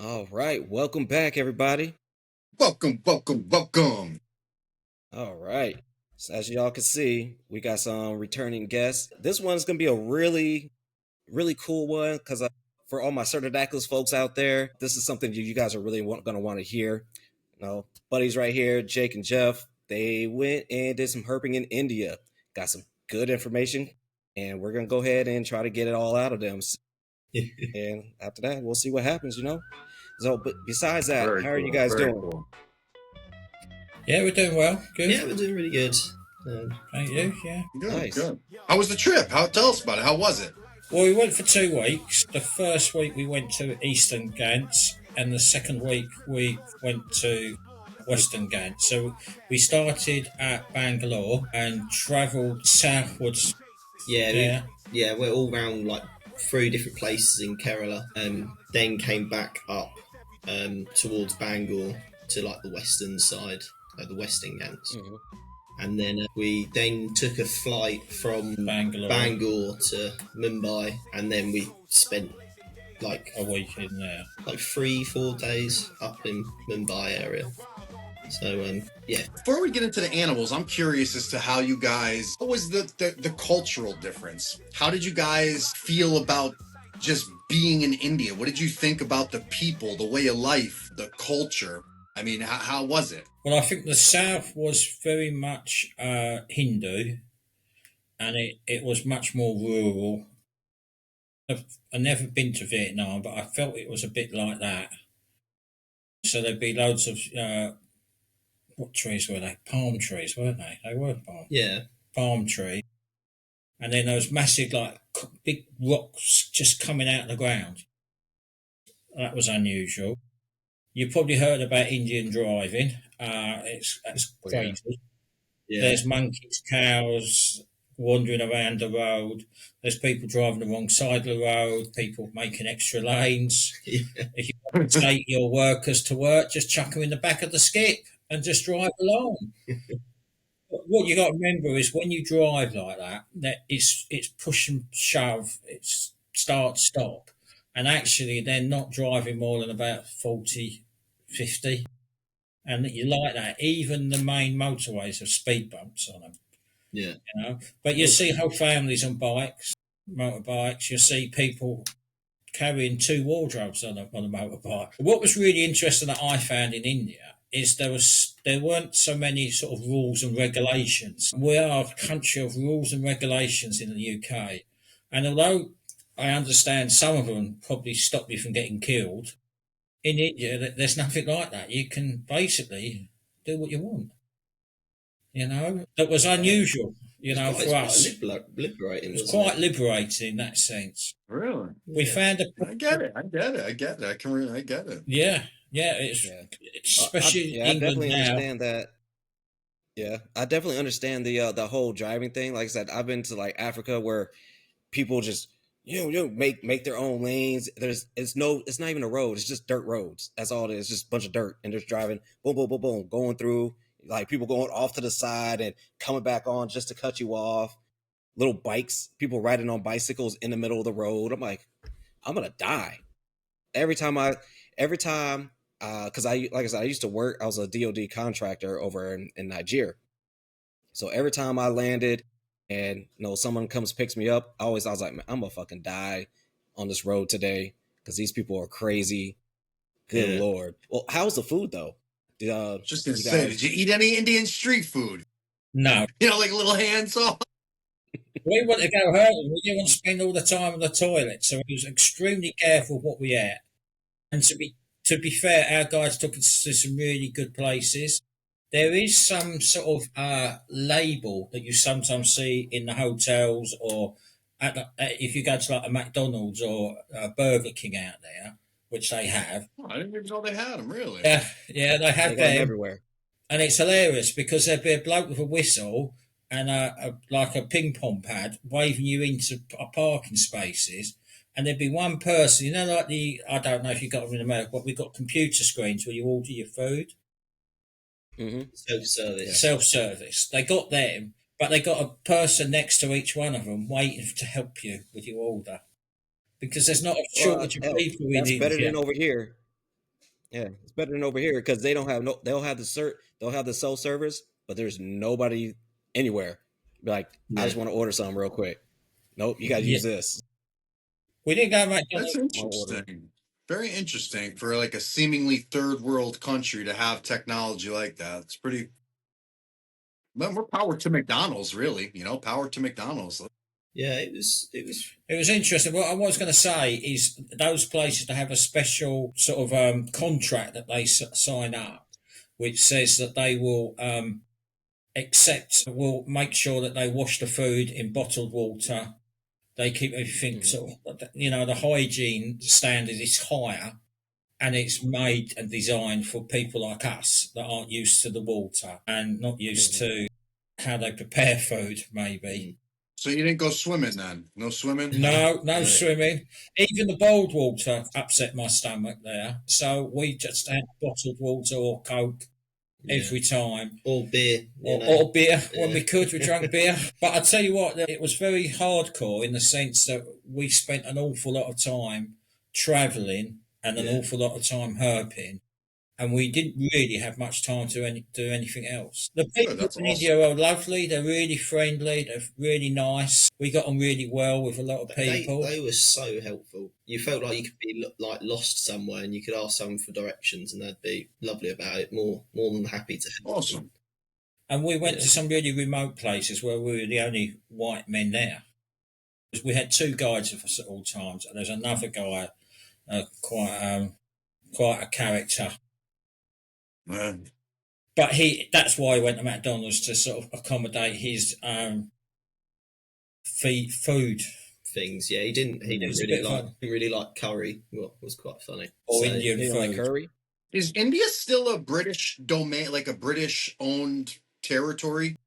All right, welcome back, everybody. Welcome, welcome, welcome. All right, so as y'all can see, we got some returning guests. This one's gonna be a really cool one because for all my Cerdadactylus folks out there, this is something you guys are really gonna want to hear. Buddies right here, Jake and Jeff, they went and did some herping in India. Got some good information, and we're gonna go ahead and try to get it all out of them. And after that, we'll see what happens. So, but besides that, Very how are you cool, guys very doing? cool. Yeah, we're doing well. Good. Yeah, we're doing really good. Thank you. Yeah. Good, Nice. good. How was the trip? Tell us about it. How was it? Well, we went for 2 weeks. The first week we went to Eastern Ghats, and the second week we went to Western Ghats. So we started at Bangalore and travelled southwards. Yeah, we're all round like through different places in Kerala, and then came back up towards Bangor to like the western side, like the Western Ghats. Mhm. And then we then took a flight from Bangalore. to Mumbai, and then we spent like A week in there. like 3-4 days up in Mumbai area. So yeah. Before we get into the animals, I'm curious as to how you guys. What was the cultural difference? How did you guys feel about just being in India? What did you think about the people, the way of life, the culture? I mean, how was it? Well, I think the south was very much Hindu, and it was much more rural. I've never been to Vietnam, but I felt it was a bit like that. So there'd be loads of what trees were they? Palm trees, weren't they? They were palm tree, and then those massive big rocks just coming out of the ground. That was unusual. You probably heard about Indian driving. It's crazy. Yeah. There's monkeys, cows wandering around the road. There's people driving the wrong side of the road. People making extra lanes. Yeah. If you want to take your workers to work, just chuck them in the back of the skip and just drive along. What you got to remember is when you drive like that it's push and shove, it's start stop, and actually they're not driving more than about 40, 50, and you like that. Even the main motorways have speed bumps on them. Yeah. But you see whole families on bikes, motorbikes. You see people carrying 2 wardrobes on a motorbike. What was really interesting that I found in India is there weren't so many sort of rules and regulations. We are a country of rules and regulations in the UK, and although I understand some of them probably stop you from getting killed, in India there's nothing like that. You can basically do what you want. That was unusual. For us, Liberating. it's quite liberating in that sense. Really? We found I get it. I get it. I get it. I get it. Yeah, it's especially I England definitely now. understand that. Yeah, I definitely understand the whole driving thing. Like I said, I've been to like Africa where people just make their own lanes. It's not even a road. It's just dirt roads. That's all it is. It's just a bunch of dirt, and just driving, boom, boom, boom, boom, going through. Like people going off to the side and coming back on just to cut you off. Little bikes, people riding on bicycles in the middle of the road. I'm like, I'm gonna die every time. Because like I said, I used to work. I was a DoD contractor over in Nigeria. So every time I landed, and someone comes picks me up, I was like, man, I'm gonna fucking die on this road today because these people are crazy. Good Lord. Well, how's the food though? Just gonna say, did you eat any Indian street food? No, Like a little hand saw. we want to go home. We didn't want to spend all the time on the toilet, so we was extremely careful what we ate. And to be fair, our guides took us to some really good places. There is some sort of label that you sometimes see in the hotels, or if you go to like a McDonald's or a Burger King out there, which they have. Oh, I didn't even know they had them. Really? Yeah, they have They got them them. everywhere. And it's hilarious because there'd be a bloke with a whistle and like a ping pong pad waving you into parking spaces, and there'd be one person, like I don't know if you got them in America, but we've got computer screens where you order your food. Mm-hmm. Self-service. They got them, but they got a person next to each one of them waiting to help you with your order, because there's not a shortage of people in That's better India. than over here. Yeah, it's better than over here because they don't have no. They'll have the self service, but there's nobody anywhere. Be like, I Yeah. just want to order something real quick. Nope, you got to Yeah, use this. we didn't go to That's McDonald's. My order. interesting. Very interesting for like a seemingly third world country to have technology like that. It's pretty. Well, more power to McDonald's, really. You know, power to McDonald's. Yeah, it was It was interesting. What I was going to say is those places to have a special sort of contract that they sign up, which says that they will will make sure that they wash the food in bottled water. They keep everything Mhm. sort of, the hygiene standard is higher, and it's made and designed for people like us that aren't used to the water and not used Mhm. to how they prepare food, maybe. mm, So you didn't go swimming then? No swimming? No, no no, swimming. Even the boiled water upset my stomach there. So we just had bottled water or Coke yeah, every time. or beer, Or beer when yeah, we could, we drank beer. But I tell you what, it was very hardcore in the sense that we spent an awful lot of time travelling and an yeah. awful lot of time herping, and we didn't really have much time to do anything else. The Good, people that's in India awesome. are lovely. They're really friendly. They're really nice. We got on really well with a lot of people. They were so helpful. You felt like you could be like lost somewhere, and you could ask someone for directions, and they'd be lovely about it. More than happy to help. Awesome. And we went Yeah, to some really remote places where we were the only white men there. We had two guides with us at all times, and there's another guy, quite a character. Man. But that's why he went to McDonald's to sort of accommodate his food. things. Yeah, he didn't. He It didn't was a really bit like fun. really like curry. What was quite funny. Or So Indian They don't like food. curry. Is India still a British domain, like a British owned territory?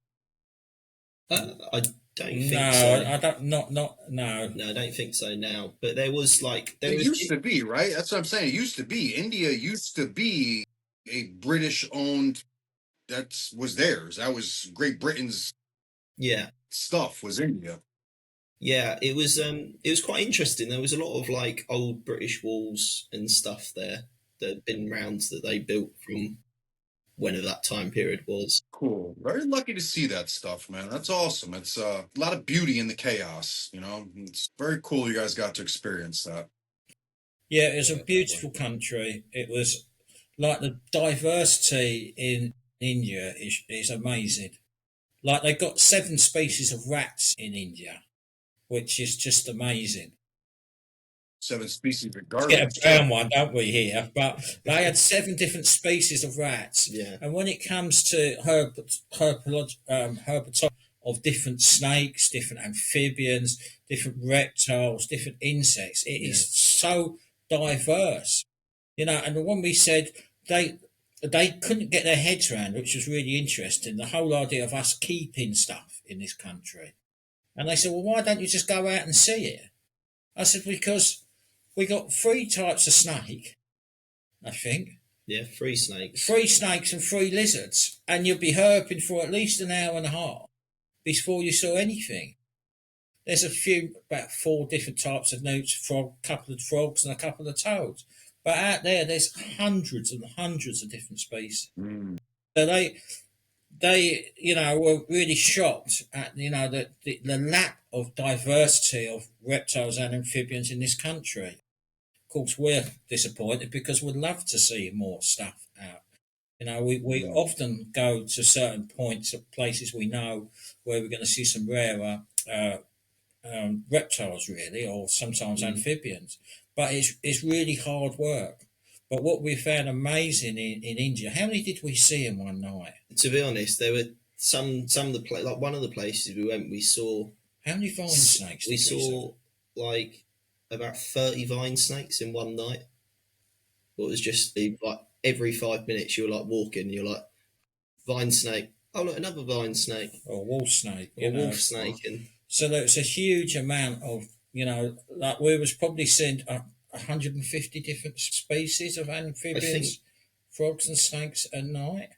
I don't No, think so. I don't. Not no. No, I don't think so now. But there was like there It was used to be, right? That's what I'm saying. It used to be. India used to be a British owned, that was theirs. That was Great Britain's yeah. stuff, was India. Yeah, it was quite interesting. There was a lot of like old British walls and stuff there that had been rounds that they built from whenever that time period was. Cool. Very lucky to see that stuff, man. That's awesome. It's a lot of beauty in the chaos, you know? It's very cool you guys got to experience that. Yeah, it was a Yeah, definitely. beautiful country. It was like the diversity in India is amazing. Like they got 7 species of rats in India, which is just amazing. 7 species of Get a garbage, too. brown one, don't we here? But they had 7 different species of rats, Yeah. and when it comes to herpetology of different snakes, different amphibians, different reptiles, different insects, it Yeah. is so diverse. And the one we said they they couldn't get their heads around, which was really interesting. The whole idea of us keeping stuff in this country, and they said, "Well, why don't you just go out and see it?" I said, "Because we got 3 types of snake, I think, Yeah, free snakes. 3 snakes and 3 lizards, and you'd be herping for at least an hour and a half before you saw anything." There's about 4 different types of newts, a couple of frogs, and a couple of toads. But out there's hundreds and hundreds of different species. Mm. So they were really shocked at the lack of diversity of reptiles and amphibians in this country. Of course, we're disappointed because we'd love to see more stuff out. We Mm. often go to certain points of places we know where we're going to see some rarer reptiles, really, or sometimes Mm. amphibians. But it's really hard work. But what we found amazing in India, how many did we see in one night? To be honest, there were some of the like one of the places we went. We saw How many vine snakes we did we see? saw like about 30 vine snakes in one night. It was just like every 5 minutes you were like walking, and you're like vine snake. Oh look, another vine snake Or wolf snake, or wolf snake, and So there was a huge amount of, like we was probably seeing 150 different species of I amphibians, think frogs and snakes at night.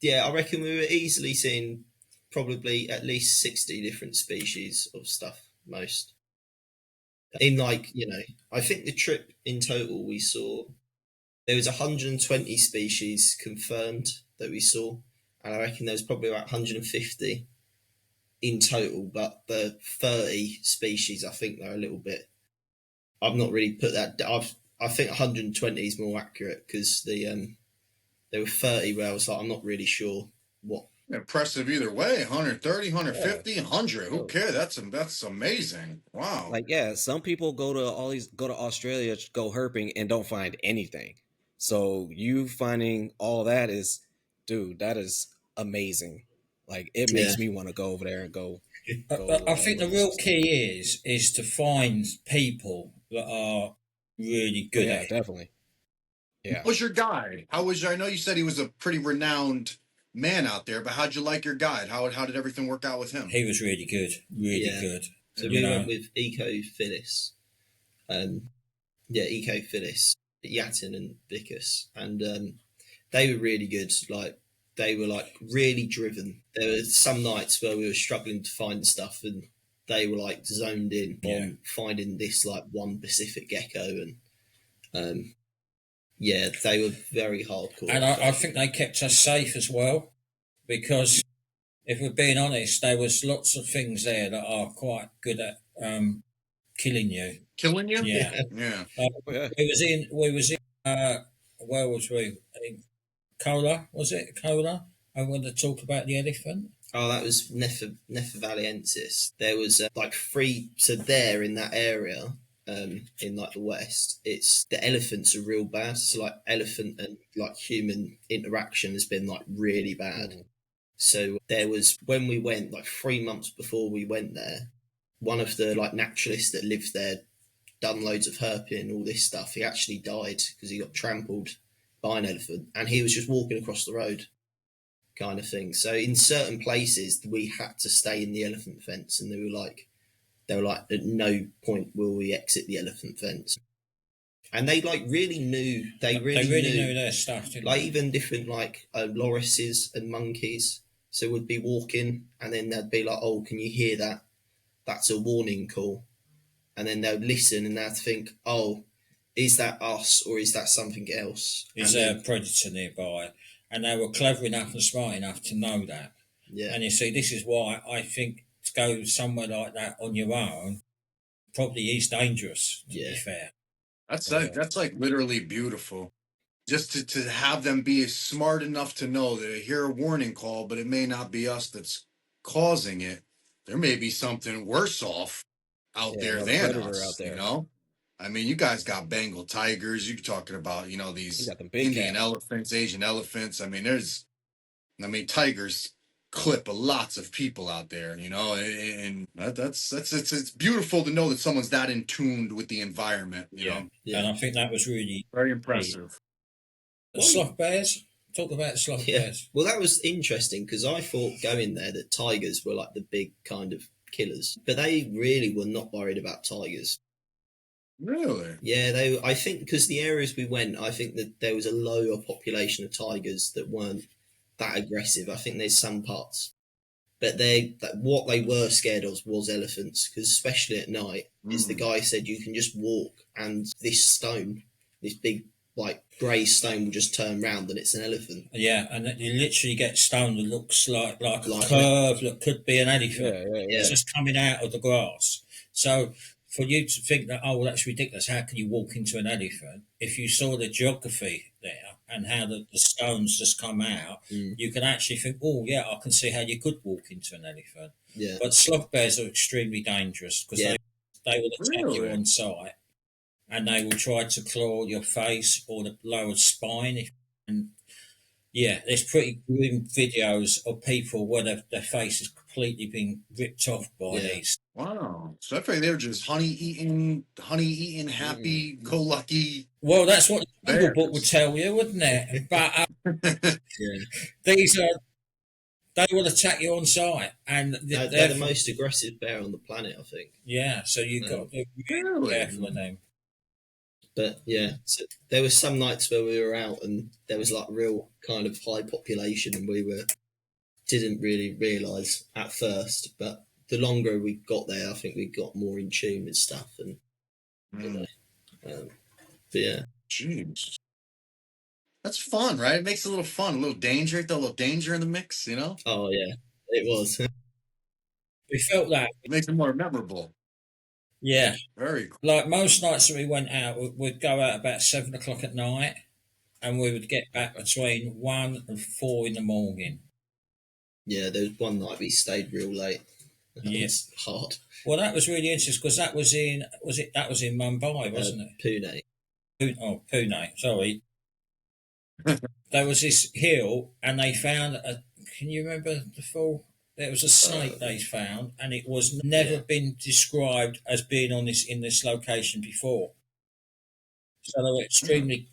yeah, I reckon we were easily seeing probably at least 60 different species of stuff. Most in like I think the trip in total we saw There was 120 species confirmed that we saw, and I reckon there was probably about 150 in total. But the 30 species, I think they're a little bit. I've not really put that. I think 120 is more accurate because there were 30 where I was like, I'm not really sure what. Impressive either way. 130, 150, Yeah. 100. Who cares? That's amazing. Wow. Like, yeah, some people go to Australia, go herping, and don't find anything. So you finding all that is, dude, that is amazing. Like, it Yeah. makes me want to go over there and go. I think the look at real some stuff. key is to find people that are really good Yeah, at it. definitely. Yeah. How was your guide? How was I know you said he was a pretty renowned man out there, but how'd you like your guide? How did everything work out with him? He was really good, really Yeah. good. So And, we went with Eco Phyllis. Eco Phyllis, Yatin and Vicus, and they were really good. Like they were like really driven. There were some nights where we were struggling to find stuff, and they were like zoned in on finding this like one Pacific gecko, and yeah, they were very hardcore. And I think they kept us safe as well, because if we're being honest, there was lots of things there that are quite good at killing you. Killing you? Yeah. Yeah. Yeah. We was in where was we? In Kola, was it? Kola? I want to talk about the elephant. Oh, that was Nepha There was like three. So there in that area, in like the west, it's the elephants are real bad. So like elephant and like human interaction has been like really bad. Mm. So there was when we went like 3 months before we went there, one of the like naturalists that lives there done loads of herping and all this stuff. He actually died because he got trampled by an elephant, and he was just walking across the road, kind of thing. So in certain places, we had to stay in the elephant fence, and they were like, at no point will we exit the elephant fence. And they like really knew. They really knew their stuff. Didn't like they? even different like lorises and monkeys. So we'd be walking, and then they'd be like, "Oh, can you hear that? That's a warning call." And then they'd listen, and they'd think, "Oh, is that us or is that something else?" Is there a predator nearby? And they were clever enough and smart enough to know that. Yeah. And you see, this is why I think to go somewhere like that on your own probably is dangerous, to be fair. That's like literally beautiful. Just to have them be smart enough to know that they hear a warning call, but it may not be us that's causing it. There may be something worse off out there another than predator us, out there. you know? I mean, you guys got Bengal tigers. You're talking about, You these got them big Indian cats. elephants, Asian elephants. I mean, tigers clip lots of people out there, and it's beautiful to know that someone's that in tuned with the environment, you know? Yeah. And I think that was really Very impressive. The sloth bears. Talk about sloth bears. Well, that was interesting because I thought going there that tigers were like the big kind of killers, but they really were not worried about tigers. Really? Yeah, I think because the areas we went, I think that there was a lower population of tigers that weren't that aggressive. I think there's some parts, but what they were scared of was elephants, because especially at night, as the guy said, you can just walk and this big like grey stone will just turn round and it's an elephant. Yeah, and you literally get stone that looks like a curve that could be an elephant. Yeah. It's just coming out of the grass. So for you to think that, oh, well, that's ridiculous, how can you walk into an elephant? If you saw the geography there and how the stones just come out, you can actually think, oh, yeah, I can see how you could walk into an elephant. Yeah. But sloth bears are extremely dangerous because they will attack you on sight, and they will try to claw your face or the lower spine. And yeah, there's pretty grim videos of people where their face is completely being ripped off by these. Wow. So I think they're just honey eating, happy, go lucky. Well, that's what the Jungle Book would tell you, wouldn't it? But these are. They will attack you on sight, and they're the most aggressive bear on the planet, I think. Yeah, so you've got to be really careful with them. But yeah, so there were some nights where we were out and there was like real kind of high population, and we didn't really realise at first. But the longer we got there, I think we got more in tune with stuff, and but yeah. Jeez. That's fun, right? It makes it a little fun, a little danger, a little danger in the mix, you know? Oh yeah, it was. We felt that, It makes it more memorable. yeah. Very cool. Like most nights that we went out, we'd go out about 7 o'clock at night, and we would get back between 1 and 4 in the morning. Yeah, there was one night we stayed real late. That Yeah. was hard. Well, that was really interesting because that was in that was in Mumbai, wasn't it? Pune. Pune. Sorry. There was this hill, and they found a. Can you remember the full? There was a snake they found, and it was never been described as being on this in this location before. So they were extremely,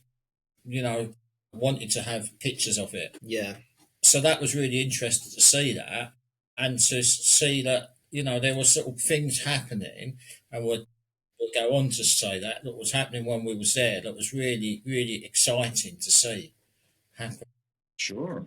wanted to have pictures of it. Yeah. So that was really interesting to see that, and to see that there were sort of things happening, and we'll go on to say that was happening when we was there. That was really really exciting to see happen. Sure.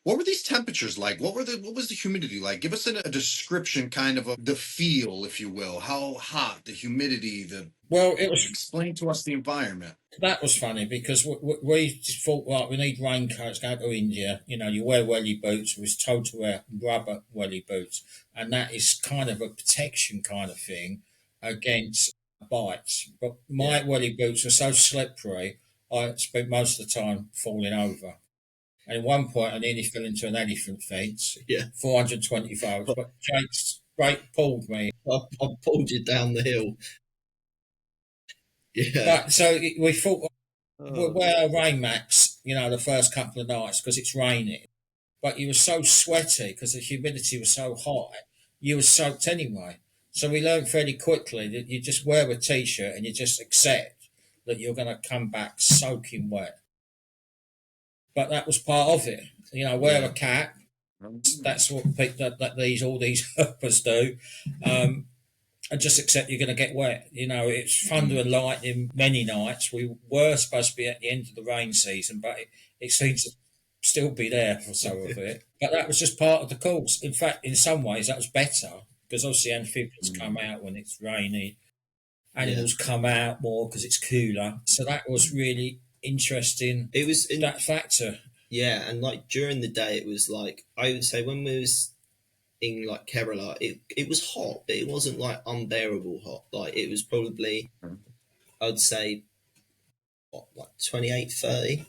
What were these temperatures like? What was the humidity like? Give us a description, kind of the feel, if you will. How hot, the humidity, Well, it was explain to us the environment. that was funny because we just thought, right, we need raincoats. Go to India, you wear welly boots. We was told to wear rubber welly boots, and that is kind of a protection kind of thing against bites. But my welly boots were so slippery, I spent most of the time falling over. And at one point, I nearly fell into an elephant fence. Yeah. 425, but Jake pulled me. I pulled you down the hill. Yeah. But so we thought we'll wear our rain mats, the first couple of nights because it's raining. But you were so sweaty because the humidity was so high, you were soaked anyway. So we learned fairly quickly that you just wear a t-shirt and you just accept that you're going to come back soaking wet. But that was part of it. Wear a cap. That's what all these herpers do. And just accept you're going to get wet. It's thunder and lightning many nights. We were supposed to be at the end of the rain season, but it seems to still be there for some of it. But that was just part of the course. In fact, in some ways, that was better because obviously amphibians come out when it's rainy. Animals come out more because it's cooler. So that was really interesting. It was that factor. Yeah, and like during the day, it was like I would say when we was in like Kerala, it was hot, but it wasn't like unbearable hot. Like it was probably, I'd say, like 28, 30,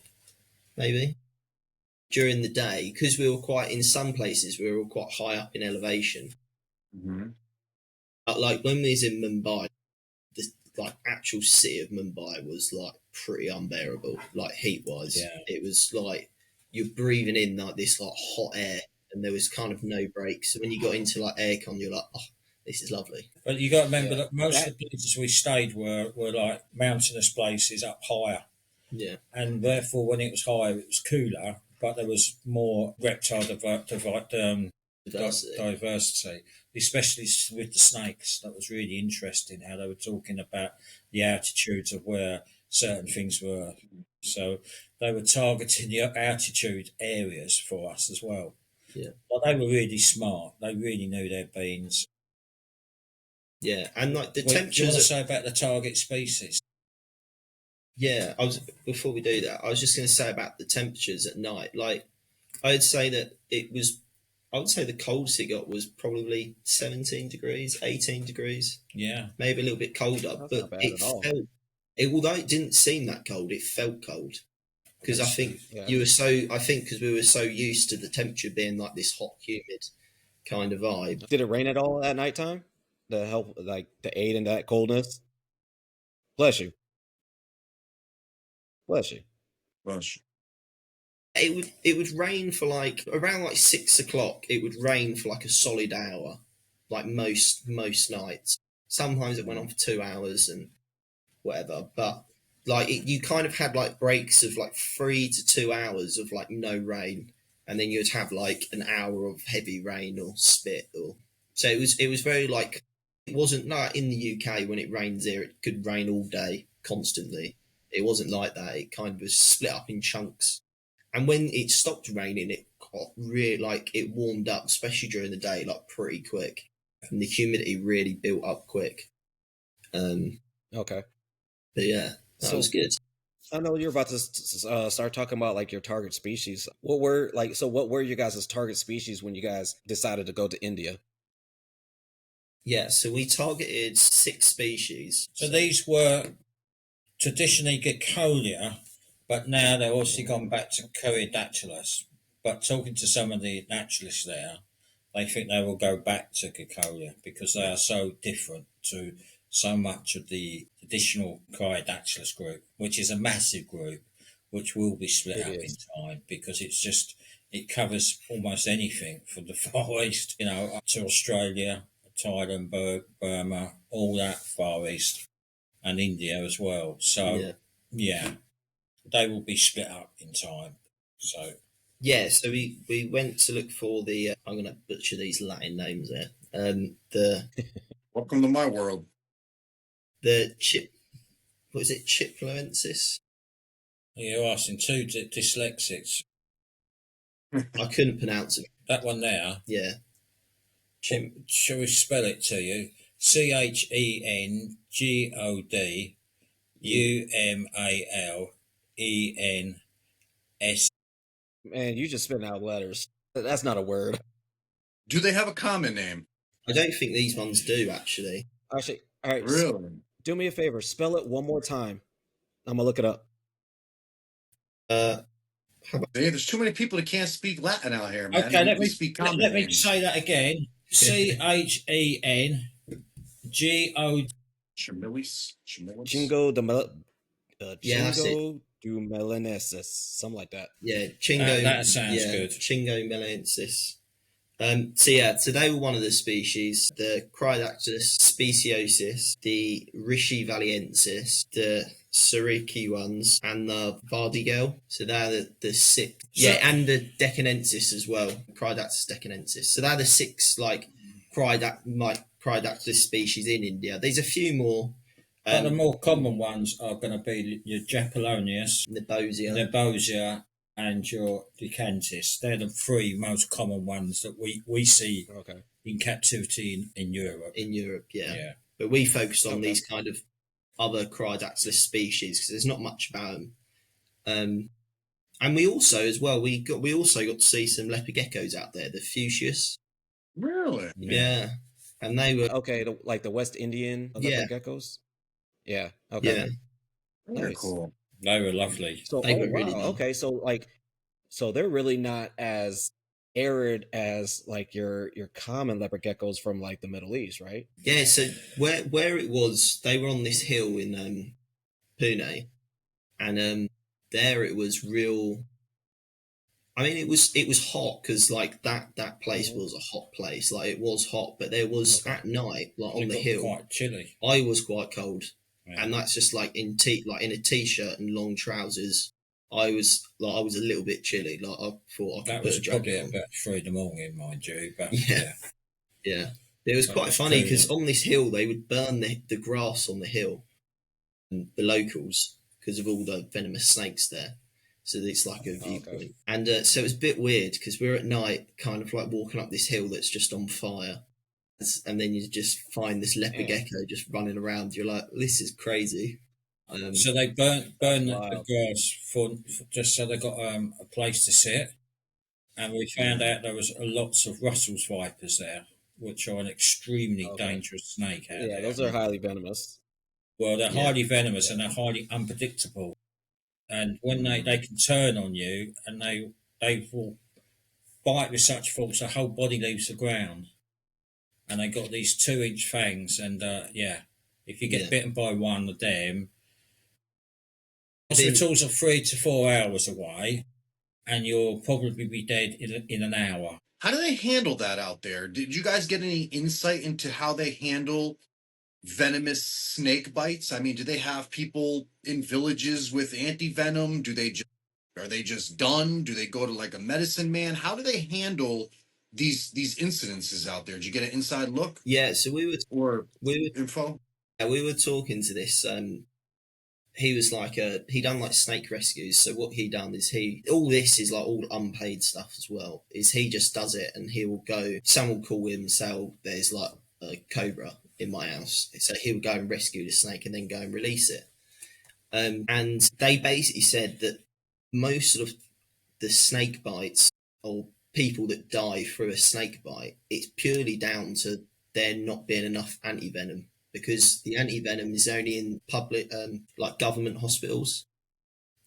maybe during the day because we were quite in some places we were quite high up in elevation. Mm-hmm. But like when we was in Mumbai, the like actual city of Mumbai was like pretty unbearable, like heat wise. Yeah. It was like you're breathing in like this like hot air, and there was kind of no breaks. So when you got into like aircon, you're like, oh, this is lovely. But you got to remember that most of the places we stayed were like mountainous places up higher. Yeah. And therefore, when it was higher, it was cooler, but there was more reptile diversity, especially with the snakes. That was really interesting how they were talking about the altitudes of where certain things were. So they were targeting the altitude areas for us as well. Yeah. But they were really smart. They really knew their beans. Yeah, and like the What do you temperatures. want to say about the target species? Yeah, before we do that, I was just going to say about the temperatures at night. Like, I'd say that I would say the coldest it got was probably 17 degrees, 18 degrees. Yeah. Maybe a little bit colder, That's but not bad it at all. felt, although it didn't seem that cold, it felt cold. Because I think because we were so used to the temperature being like this hot, humid kind of vibe. Did it rain at all at nighttime to help, like, to aid in that coldness? Bless you. Bless you. Gosh. It would rain for like around like 6 o'clock. It would rain for like a solid hour, like most nights. Sometimes it went on for 2 hours and whatever, but like you kind of had like breaks of like 3 to 2 hours of like no rain, and then you'd have like an hour of heavy rain or spit, or so it was very like it wasn't like in the UK when it rains here it could rain all day constantly. It wasn't like that. It kind of was split up in chunks. And when it stopped raining, it got really like it warmed up, especially during the day, like pretty quick, and the humidity really built up quick. Okay. But yeah, that was good. I know you're about to start talking about like your target species. What were like? So, what were you guys' target species when you guys decided to go to India? Yeah, so we targeted 6 species. So these were traditionally geckolia, but now they're obviously gone back to Coryodactylus. But talking to some of the naturalists there, they think they will go back to geckolia because they are so different to so much of the traditional Coryodactylus group, which is a massive group, which will be split It up in is. time because it covers almost anything from the Far East, up to Australia, Thailand, Burma, all that Far East, and India as well. So, Yeah. yeah, they will be split up in time. So, Yeah, so we went to look for the I'm going to butcher these Latin names there. Welcome to my world. The chip, what is it, Chiploensis? you're asking two dyslexics. I couldn't pronounce it. That one there, Yeah, shall we spell it to you? CHENGODUMALENS. Man, you just spitting out letters. That's not a word. Do they have a common name? I don't think these ones do actually. Actually, all right. Really? Do me a favor. Spell it one more time. I'm gonna look it up. Uh, Hey, there's too many people that can't speak Latin out here, man. Okay, We speak common let me names. say that again. CHENGO. Chimilis? Chingo de Yeah, that's it. Chingo du Melanesis, something like that. Yeah, Chingo. That sounds yeah, good. Chingo melensis. So they were one of the species: the Cryodactylus speciosus, the Rishi valiensis, the Suriki ones, and the Vardigel. So they're the 6. Yeah, and the Decanensis as well, Cryodactylus decanensis. So they're the 6 like Cryodactylus species in India. There's a few more. But the more common ones are going to be your Japelonius, Nebosia, and your Decantis. They're the 3 most common ones that we see in captivity in Europe. In Europe, yeah. But we focused on these kind of other Cryodactylus species because there's not much about them. And we also, as well, we also got to see some leopard geckos out there, the Fuchsius. Really? Yeah. And they were like the West Indian leopard geckos. Yeah. Okay. Yeah. Very cool. They were lovely. So they were really nice. Okay, so they're really not as arid as like your common leopard geckos from like the Middle East, right? Yeah. So where it was, they were on this hill in Pune, and there it was real. I mean, it was hot because like that place was a hot place. Like it was hot, but there was at night, like on the hill, quite chilly. I was quite cold, and that's just like in a t-shirt and long trousers. I was a little bit chilly. Like I thought I could that put was a probably jacket on. about 3 in the morning, mind you. But yeah. It was quite funny because on this hill they would burn the grass on the hill, and the locals, because of all the venomous snakes there. So it's like a viewpoint. And so it was a bit weird because we're at night kind of like walking up this hill that's just on fire. And then you just find this leopard gecko just running around. You're like, this is crazy. So they burn the grass for just so they got a place to sit. And we found out there was lots of Russell's vipers there, which are an extremely dangerous snake out there. Yeah, those are highly venomous. Well, they're highly venomous and they're highly unpredictable. And when they can turn on you and they will bite with such force the whole body leaves the ground. And they got these 2-inch fangs, and if you get bitten by one of them, hospitals are 3 to 4 hours away, and you'll probably be dead in an hour. How do they handle that out there? Did you guys get any insight into how they handle venomous snake bites? I mean, do they have people in villages with anti-venom? Are they just done? Do they go to like a medicine man? How do they handle these incidences out there? Did you get an inside look? Yeah, so we were info. Yeah, we were talking to this. He was like he done like snake rescues. So what he done is all this is like all unpaid stuff as well. Is he just does it and he will go. Someone will call him and say, "Oh, there's like a cobra in my house." So he'll go and rescue the snake and then go and release it. And they basically said that most of the snake bites or people that die through a snake bite, it's purely down to there not being enough anti-venom, because the anti-venom is only in public, like government hospitals.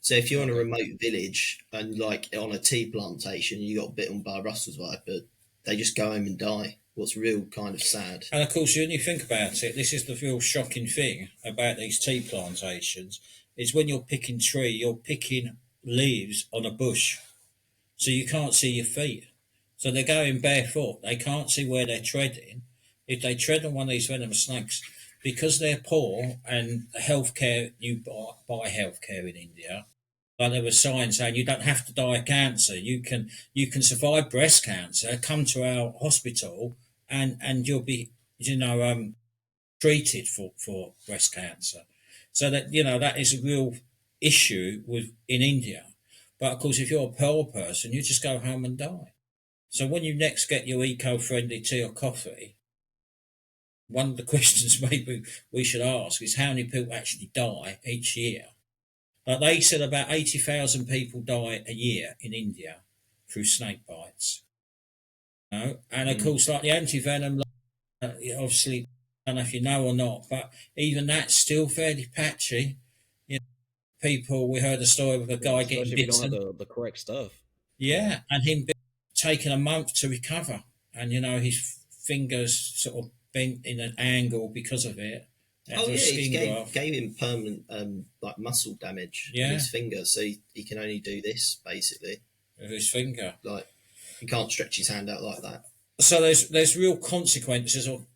So if you're in a remote village and like on a tea plantation, you got bitten by a Russell's viper, they just go home and die. What's real kind of sad. And of course, when you think about it, this is the real shocking thing about these tea plantations, is when you're picking tree, you're picking leaves on a bush, so you can't see your feet. So they're going barefoot. They can't see where they're treading. If they tread on one of these venomous snakes, because they're poor and healthcare, you buy healthcare in India. Like there was signs saying you don't have to die of cancer. You can survive breast cancer. Come to our hospital and you'll be treated for breast cancer. So that that is a real issue in India. But of course, if you're a poor person, you just go home and die. So when you next get your eco-friendly tea or coffee, one of the questions maybe we should ask is how many people actually die each year. Like they said, about 80,000 people die a year in India through snake bites. And of course, like the anti-venom, obviously, I don't know if you know or not, but even that's still fairly patchy. People, we heard a story of a guy getting especially if you bitten. don't have the correct stuff. Yeah, and him taking a month to recover, and his fingers sort of bent in an angle because of it. It gave him permanent like muscle damage Yeah. in his finger, so he can only do this basically. With his finger. Like he can't stretch his hand out like that. So there's real consequences of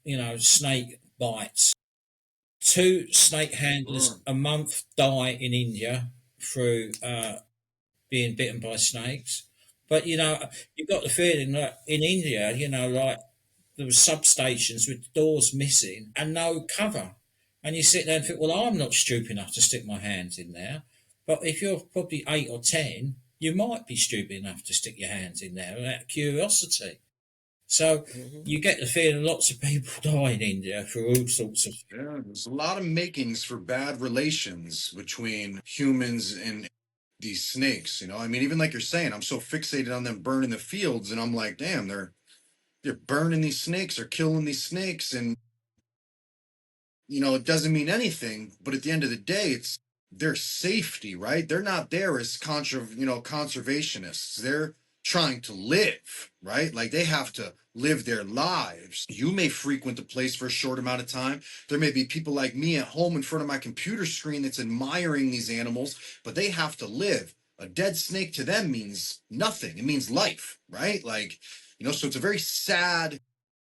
snake bites. 2 snake handlers a month die in India through being bitten by snakes. But you've got the feeling that in India, like there were substations with doors missing and no cover. And you sit there and think, well, I'm not stupid enough to stick my hands in there. But if you're probably 8 or 10, you might be stupid enough to stick your hands in there out of curiosity. So you get the feeling lots of people die in India for all sorts of... Yeah, there's a lot of makings for bad relations between humans and these snakes. I mean, even like you're saying, I'm so fixated on them burning the fields, and I'm like, damn, they're burning these snakes or killing these snakes, and it doesn't mean anything. But at the end of the day, it's their safety, right? They're not there as conservationists. They're trying to live, right? Like they have to live their lives. You may frequent the place for a short amount of time. There may be people like me at home in front of my computer screen that's admiring these animals, but they have to live. A dead snake to them means nothing. It means life, right? Like, so it's a very sad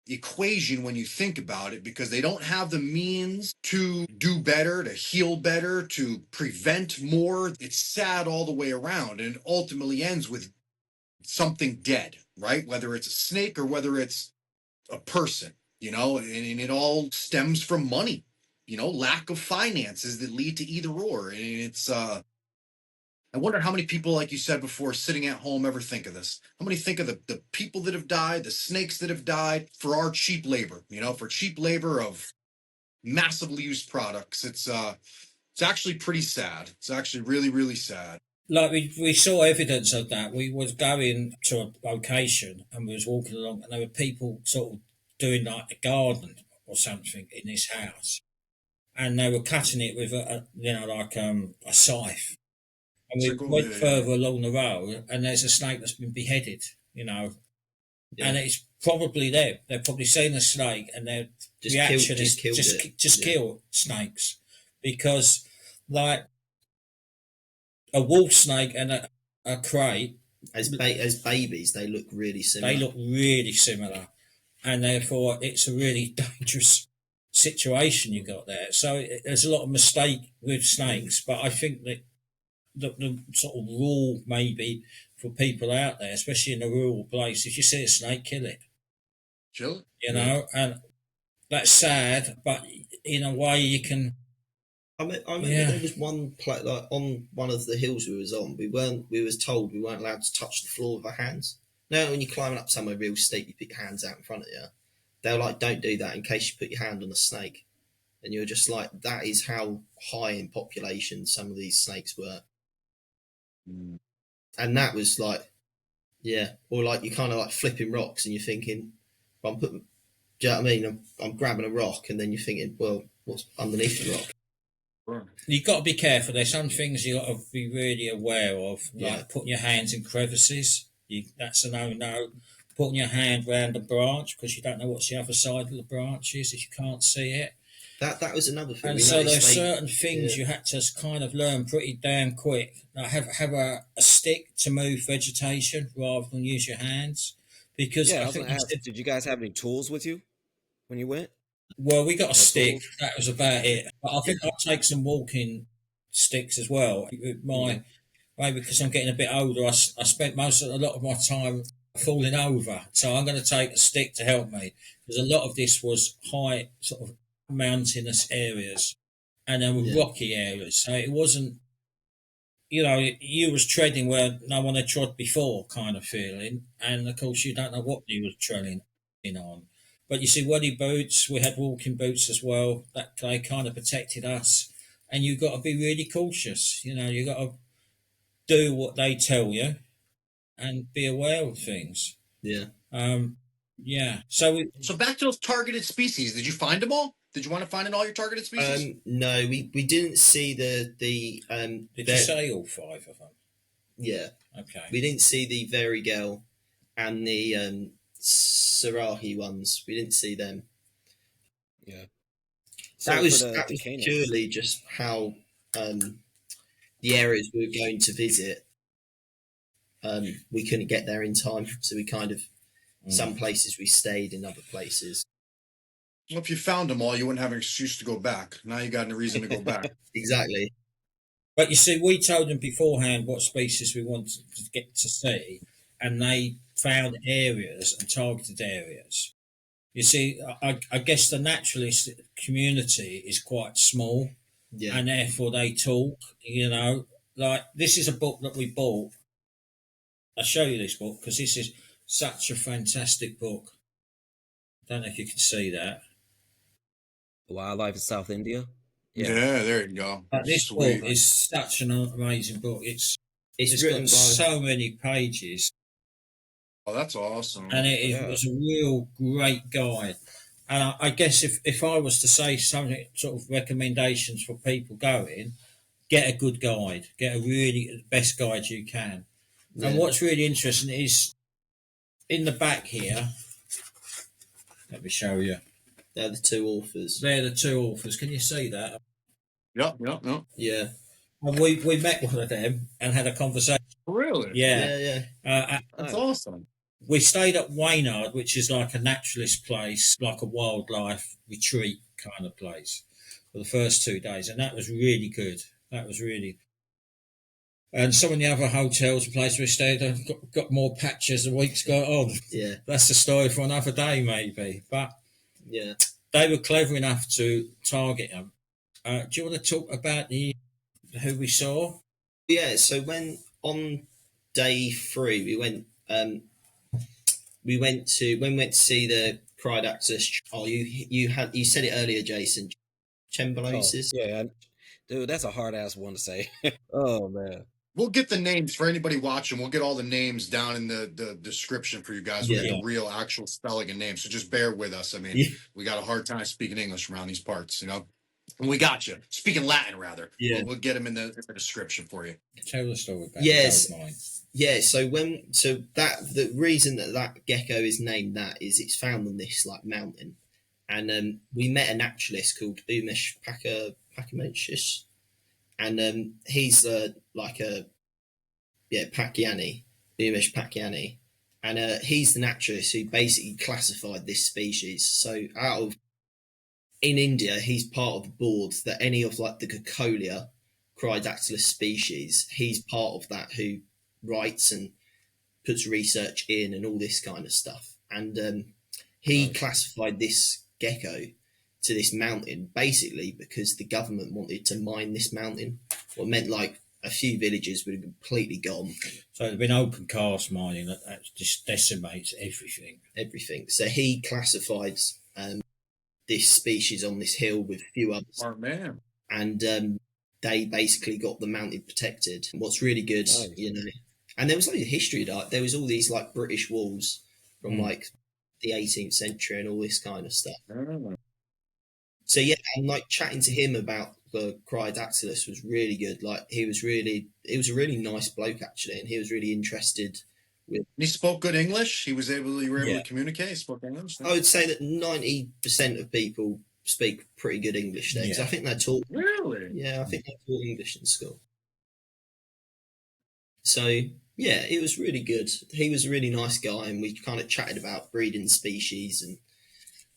equation when you think about it, because they don't have the means to do better, to heal better, to prevent more. It's sad all the way around, and it ultimately ends with something dead, right? Whether it's a snake or whether it's a person, and it all stems from money, lack of finances that lead to either or. And it's I wonder how many people, like you said before, sitting at home ever think of this. How many think of the people that have died, the snakes that have died for our cheap labor, for cheap labor of massively used products. It's actually pretty sad. It's actually really, really sad. Like we saw evidence of that. We was going to a location and we was walking along, and there were people sort of doing like a garden or something in this house, and they were cutting it with a scythe. And we went further along the road, and there's a snake that's been beheaded, and it's probably them. They've probably seen the snake, and their reaction is just kill snakes, because like a wolf snake and a crate, as babies, they look really similar. And therefore it's a really dangerous situation you got there. So there's a lot of mistake with snakes, but I think that the sort of rule maybe for people out there, especially in a rural place, if you see a snake, kill it. Kill it. And that's sad, but in a way you can... I remember there was one place, like on one of the hills we was on, we was told we weren't allowed to touch the floor with our hands. Now when you're climbing up somewhere real steep, you put your hands out in front of you. They're like, don't do that in case you put your hand on a snake. and you're just like, that is how high in population some of these snakes were. And that was like, yeah, or like you're kind of like flipping rocks and you're thinking, I'm putting, do you know what I mean? I'm grabbing a rock, and then you're thinking, well, what's underneath the rock? You've got to be careful. There's some things you've got to be really aware of, like Yeah. putting your hands in crevices. That's a no-no. Putting your hand round a branch because you don't know what's the other side of the branch is, if you can't see it. That was another thing. And so there's certain things you had to kind of learn pretty damn quick. Like have a stick to move vegetation rather than use your hands. Because I was going to ask, did you guys have any tools with you when you went? Well, we got a stick. Tools? That was about it. But I think I'll take some walking sticks as well. Maybe because I'm getting a bit older, I spent a lot of my time falling over. So I'm going to take a stick to help me, because a lot of this was high sort of mountainous areas and then rocky areas. So it wasn't, you was treading where no one had trod before kind of feeling. And of course you don't know what you was treading on. But you see, welly boots, we had walking boots as well, that they kind of protected us. And you've got to be really cautious. You've got to do what they tell you and be aware of things. Yeah. So back to those targeted species. Did you find them all? Did you want to find all your targeted species? No, we didn't see the Did you say all 5 of them? Yeah. Okay. We didn't see the varigel and the Sarahi ones. We didn't see them. Yeah. So that was purely just how the areas we were going to visit. We couldn't get there in time, so we kind of some places we stayed, in other places. Well, if you found them all, you wouldn't have an excuse to go back. Now you got a reason to go back. Exactly. But you see, we told them beforehand what species we wanted to get to see, and they found areas and targeted areas. You see, I guess the naturalist community is quite small, and therefore they talk, Like, this is a book that we bought. I'll show you this book because this is such a fantastic book. I don't know if you can see that. Wildlife in South India. Yeah, there you go. But this book is such an amazing book. It's written got so many pages. Oh, that's awesome. And it was a real great guide. And I guess if I was to say something, sort of recommendations for people going, get a good guide. Get the best guide you can. Yeah. And what's really interesting is in the back here, let me show you. They're the 2 authors. They're the 2 authors. Can you see that? Yep. Yeah. And we met one of them and had a conversation. Really? Yeah. That's awesome. We stayed at Waynard, which is like a naturalist place, like a wildlife retreat kind of place, for the first 2 days. And that was really good. And some of the other hotels and places we stayed have got more patches as the weeks go on. Yeah. That's the story for another day, maybe. But yeah, they were clever enough to target them. Do you want to talk about who we saw? Yeah, so when on day 3 we went to see the Chrydactylus. Oh, you said it earlier, Jason. Chembalosis. Oh, yeah, dude, that's a hard ass one to say. Oh man. We'll get the names for anybody watching. We'll get all the names down in the description for you guys. We'll get the real actual spelling and names. So just bear with us. I mean, we got a hard time speaking English around these parts, And we got you. Speaking Latin, rather. Yeah. We'll get them in the description for you. Tell the story about Yeah, so the reason that gecko is named that is it's found on this like mountain. And we met a naturalist called Umesh Pakamenshis. And he's Pakiani, Umesh Pakiani. And he's the naturalist who basically classified this species. So in India, he's part of the board that any of like the Cacolia Chrydactylus species, he's part of that who writes and puts research in and all this kind of stuff. And he classified this gecko to this mountain basically because the government wanted to mine this mountain. What meant like a few villages would have completely gone. So there'd been open cast mining that just decimates everything. So he classified this species on this hill with a few others. Oh man. And they basically got them mounted protected. What's really good, you know, and there was like a history, like there was all these like British walls from like the 18th century and all this kind of stuff. So yeah, and like chatting to him about the Cryodactylus was really good. Like he was a really nice bloke actually, and he was really interested with. He spoke good English. You were able to communicate. He spoke English. I would say that 90% of people speak pretty good English there, because I think they taught. Really? Yeah, I think they taught English in school. So yeah, it was really good. He was a really nice guy, and we kind of chatted about breeding species and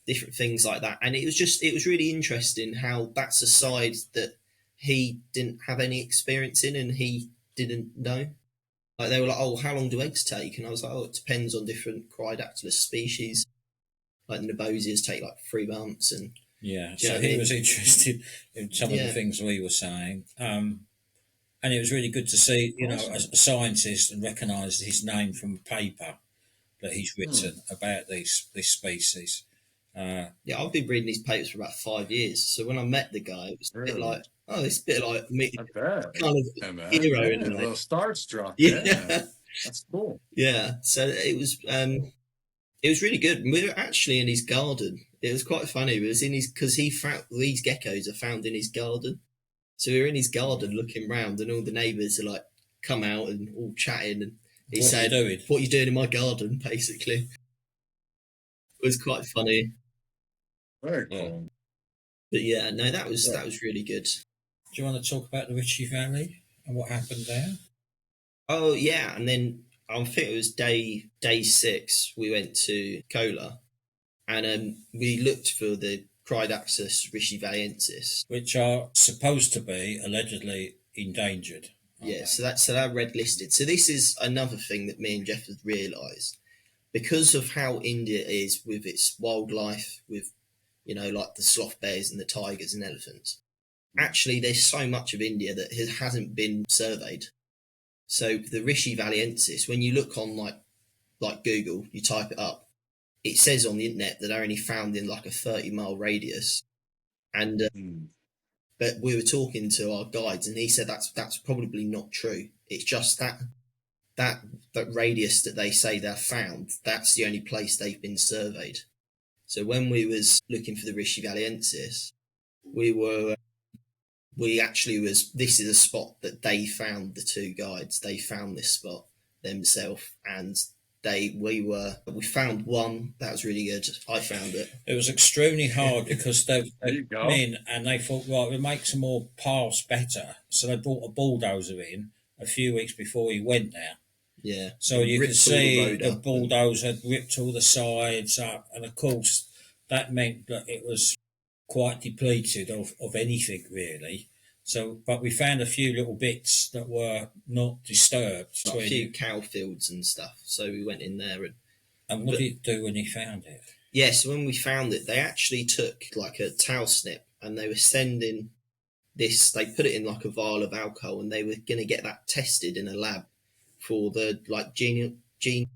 different things like that. And it was really interesting how that's a side that he didn't have any experience in, and he didn't know. Like they were like, "Oh, how long do eggs take?" And I was like, "Oh, it depends on different Cryodactylus species. Like the Nabosias take like 3 months." And so he was interested in some of the things we were saying. And it was really good to see, you know, a scientist, and recognise his name from a paper that he's written about these species. I've been reading these papers for about 5 years. So when I met the guy, it was a bit like, oh, it's a bit like me, kind of hero in a little starstruck. Yeah, that's cool. Yeah, so it was really good. We were actually in his garden. It was quite funny. It was in his, because he found these geckos are found in his garden. So we were in his garden looking round, and all the neighbours are like come out and all chatting, and he said, "What are you doing in my garden?" Basically, it was quite funny. Very cool. But yeah, no, that was really good. Do you want to talk about the Ritchie Valley and what happened there? Oh yeah, and then I think it was day 6. We went to Kola, and we looked for the Cryodactylus ritchie-valiensis, which are supposed to be allegedly endangered. Yeah, so they're red listed. So this is another thing that me and Jeff have realised, because of how India is with its wildlife, with, you know, like the sloth bears and the tigers and elephants. Actually, there's so much of India that hasn't been surveyed. So the ritchie-valiensis, when you look on like Google, you type it up, it says on the internet that they're only found in like a 30-mile radius. And but we were talking to our guides, and he said that's probably not true. It's just that radius that they say they're found, that's the only place they've been surveyed. So when we was looking for the ritchie-valiensis, this is a spot that they found, the 2 guides. They found this spot themselves, and we found one that was really good. I found it. It was extremely hard because they've come in and they thought, right, we'll make some more paths better. So they brought a bulldozer in a few weeks before we went there. Yeah. So you could see the bulldozer had ripped all the sides up, and of course that meant that it was quite depleted of anything really. So, but we found a few little bits that were not disturbed. Like a few cow fields and stuff. So we went in there. And what did it do when you found it? Yeah, so when we found it, they actually took like a towel snip, and they were sending this, they put it in like a vial of alcohol, and they were going to get that tested in a lab for the like gene to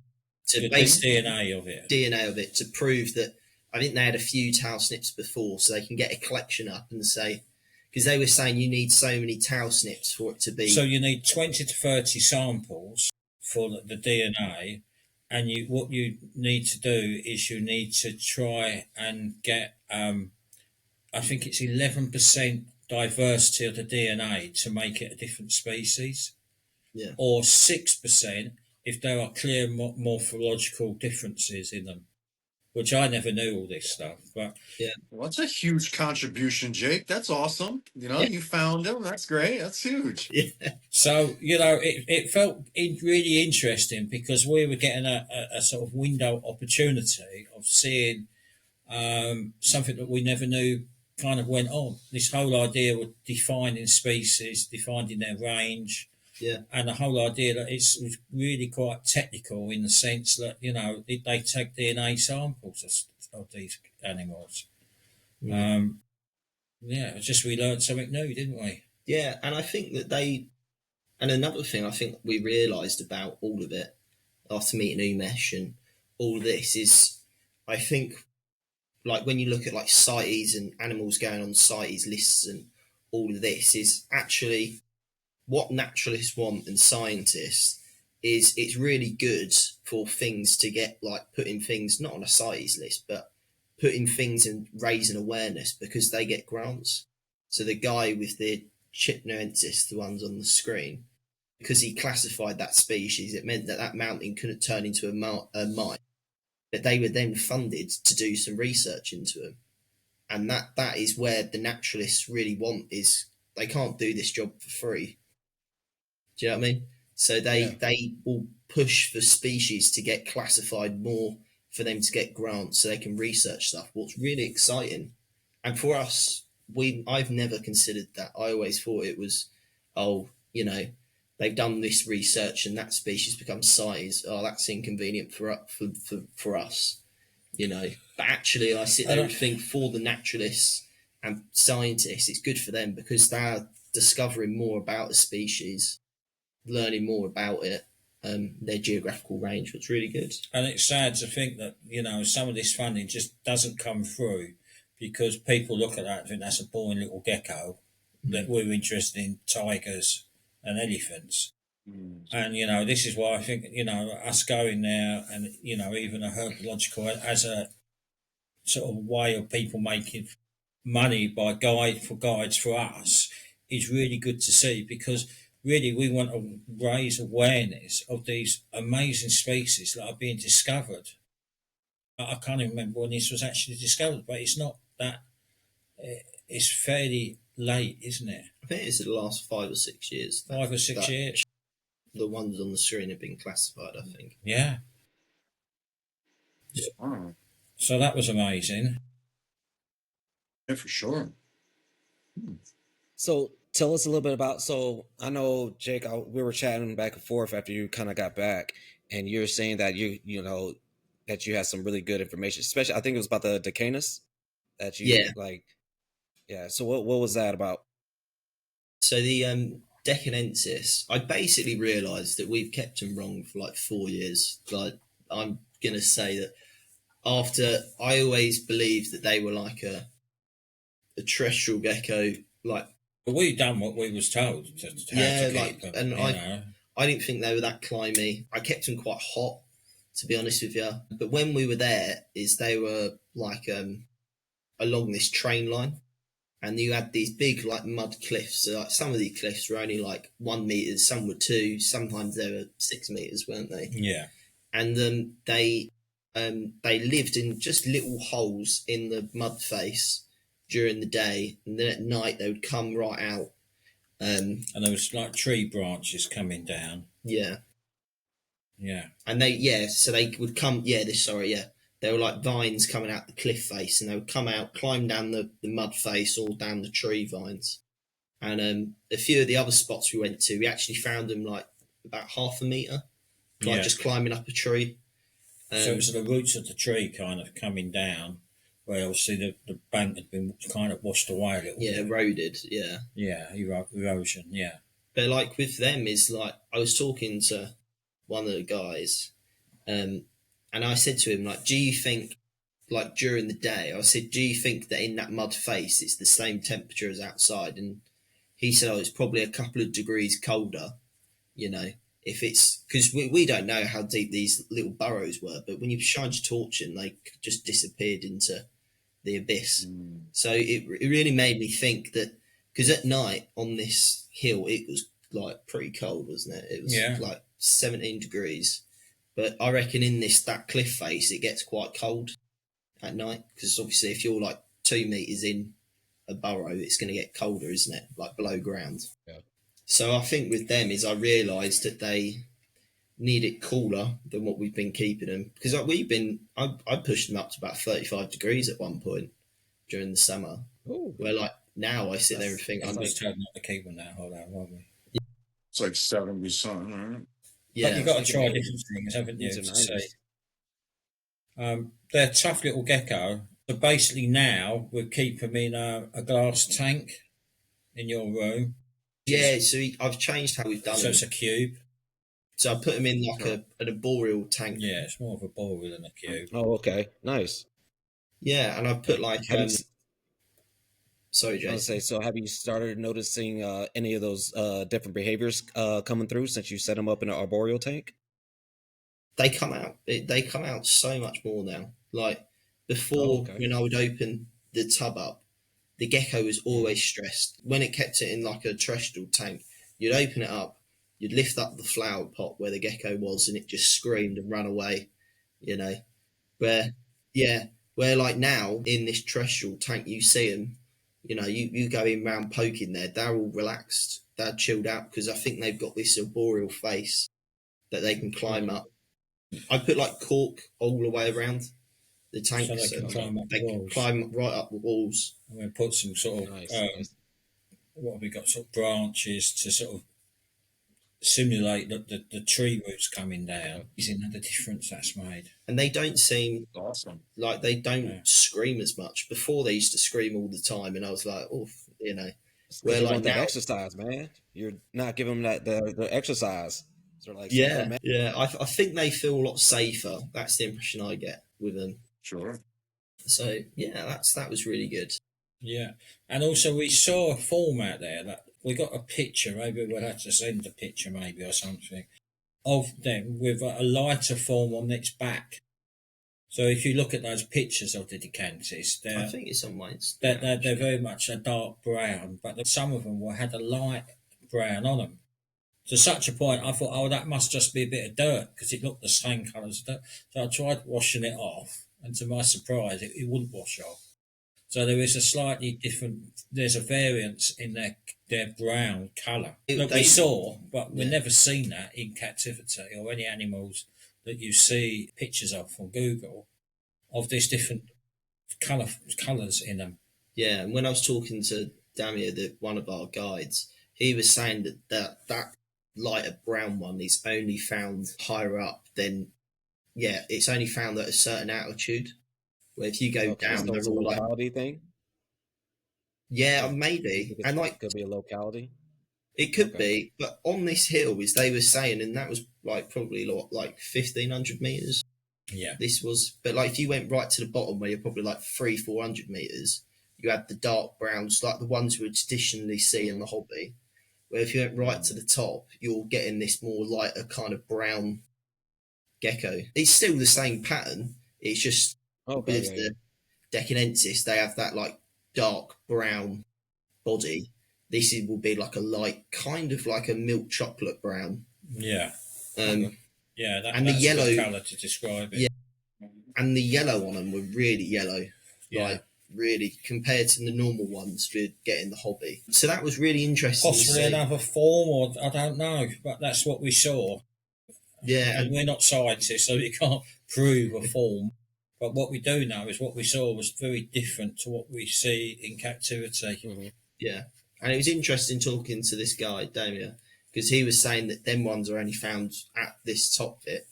base DNA of it. To prove that, I think they had a few towel snips before, so they can get a collection up and say, because they were saying you need so many towel snips for it to be. So you need 20 to 30 samples for the DNA, and what you need to do is you need to try and get, I think it's 11% diversity of the DNA to make it a different species. Yeah. Or 6% if there are clear morphological differences in them. Which I never knew all this stuff, but yeah, well, that's a huge contribution, Jake. That's awesome. You know, you found him. That's great. That's huge. Yeah. So you know, it felt really interesting because we were getting a sort of window opportunity of seeing something that we never knew kind of went on. This whole idea of defining species, defining their range. Yeah, and the whole idea that it's really quite technical in the sense that, you know, they take DNA samples of these animals. Mm. It's just we learned something new, didn't we? Yeah, and I think that and another thing I think we realised about all of it after meeting Umesh and all this is, I think like when you look at like CITES and animals going on CITES lists and all of this, is actually what naturalists want and scientists is it's really good for things to get like putting things not on a CITES list, but putting things and raising awareness because they get grants. So the guy with the nuances, the ones on the screen, because he classified that species, it meant that that mountain couldn't turn into a mine. That they were then funded to do some research into them, and that is where the naturalists really want is they can't do this job for free. Do you know what I mean? So they will push for species to get classified more for them to get grants so they can research stuff. What's really exciting, and for us, I've never considered that. I always thought it was, oh, you know, they've done this research and that species becomes CITES. Oh, that's inconvenient for us, you know. But actually, I sit there and think for the naturalists and scientists, it's good for them because they're discovering more about a species, learning more about it, their geographical range, which is really good. And it's sad to think that, you know, some of this funding just doesn't come through because people look at that and think that's a boring little gecko, that we're interested in tigers and elephants. And, you know, this is why I think, you know, us going there and, you know, even a herpetological as a sort of way of people making money by guides for us is really good to see because really we want to raise awareness of these amazing species that are being discovered. I can't even remember when this was actually discovered, but it's not that, it's fairly late, isn't it? I think it's the last 5 or 6 years. 5 or 6 years. The ones on the screen have been classified, I think. Yeah. So that was amazing. Yeah, for sure. So tell us a little bit about. So I know Jake, we were chatting back and forth after you kind of got back, and you're saying that you know that you had some really good information, especially I think it was about the Decanus that you like. Yeah. So what was that about? So the Decanensis, I basically realised that we've kept them wrong for like 4 years. Like I'm gonna say that after I always believed that they were like a terrestrial gecko, like. But we done what we was told to keep them, and I didn't think they were that climby. I kept them quite hot, to be honest with you. But when we were there, they were like along this train line, and you had these big like mud cliffs. So like some of these cliffs were only like 1 meter, some were 2, sometimes they were 6 meters, weren't they? Yeah. And they lived in just little holes in the mud face during the day, and then at night they would come right out. And there was like tree branches coming down. Yeah. Yeah. And so they would come. They were like vines coming out the cliff face, and they would come out, climb down the mud face, all down the tree vines. And a few of the other spots we went to, we actually found them like about half a meter, like just climbing up a tree. So it was the roots of the tree kind of coming down, where obviously the bank had been kind of washed away a little bit. Eroded, erosion, yeah. But like with them is like, I was talking to one of the guys, and I said to him, like, do you think, like during the day, I said, do you think that in that mud face it's the same temperature as outside? And he said, oh, it's probably a couple of degrees colder, you know, if it's, because we don't know how deep these little burrows were, but when you shined your torch in, they just disappeared into the abyss. So it really made me think that, because at night on this hill it was like pretty cold, wasn't it? It was like 17 degrees, but I reckon in that cliff face it gets quite cold at night, because obviously if you're like 2 meters in a burrow it's going to get colder, isn't it, like below ground. So I think with them is I realised that they need it cooler than what we've been keeping them, because I pushed them up to about 35 degrees at one point during the summer. Ooh. Where like now I sit there and think I was told not to keep them that hot out, weren't we? It's like 70 something, right? Yeah, but you've got to try different things, haven't you? To see. They're a tough little gecko. So basically now we keep them in a glass tank in your room. Yeah, so I've changed how we've done it. So it's a cube. So I put them in like an arboreal tank. Yeah, it's more of a boreal than a cube. Oh, okay. Nice. Yeah, and I've put like Have you? sorry, I would say Jason. so. Have you started noticing any of those different behaviors coming through since you set them up in an arboreal tank? They come out so much more now. Like Oh, before, okay. when I would open the tub up, the gecko was Hmm. always stressed. When it kept it in like a terrestrial tank, you'd open it up, you'd lift up the flower pot where the gecko was, and it just screamed and ran away. You know, where yeah, where like now in this terrestrial tank, you see them. You know, you go in round poking there, they're all relaxed, they're chilled out because I think they've got this arboreal face that they can climb Hmm. up. I put like cork all the way around the So tank they so can Okay. climb up they can walls. climb right up the walls. And we put some sort of Nice, nice. what have we got? Sort of branches to sort of simulate the tree roots coming Okay. down. Isn't that the difference that's made? And they don't seem Awesome. like they don't Yeah. scream as much. Before they used to scream all the time, and I was like, oh, you know, It's because where you like want that now, exercise, man. You're not giving them that the exercise. So like something for yeah, man. yeah, I think they feel a lot safer. That's the impression I get with them. Sure. So yeah, that was really good. Yeah, and also we saw a form out there that we got a picture. Maybe we'll have to send a picture, maybe or something, of them with a lighter form on its back. So if you look at those pictures of the decantis, I think it's on my they're, Instagram. they're, they're Actually. very much a dark brown, but some of them had a light brown on them. To such a point, I thought, oh, that must just be a bit of dirt because it looked the same colour as dirt. So I tried washing it off, and to my surprise, it wouldn't wash off. So there is a slightly different. There's a variance in their brown colour that we saw, but we've Yeah. never seen that in captivity or any animals that you see pictures of on Google of these different colours in them. Yeah, and when I was talking to Damir, one of our guides, he was saying that lighter brown one is only found higher up than yeah, it's only found at a certain altitude. Where if you go Okay, down, so they're it's a all like locality thing. yeah, You maybe, think and it like could be a locality? it could Okay. be, but on this hill, as they were saying, and that was like probably like 1,500 meters. Yeah, This was, but like if you went right to the bottom where you're probably like 300-400 meters, you had the dark browns, like the ones we would traditionally see in Mhm. the hobby. Where if you went right Mhm. to the top, you're getting this more lighter kind of brown gecko. It's still the same pattern. It's just Okay, with yeah, yeah. the Deccanensis, they have that like dark brown body. Will be like a light, kind of like a milk chocolate brown. yeah, Okay. Um, yeah. and the That's a good yellow, colour to describe it. yeah, and the yellow on them were really yellow, Yeah, like really compared to the normal ones we'd get in the hobby. So that was really interesting to possibly see. another form, or I don't know, but that's what we saw. Yeah, And we're not scientists, so we can't prove a form. But what we do know is what we saw was very different to what we see in captivity. Hmm. yeah, and it was interesting talking to this guy Damien because he was saying that them ones are only found at this top bit,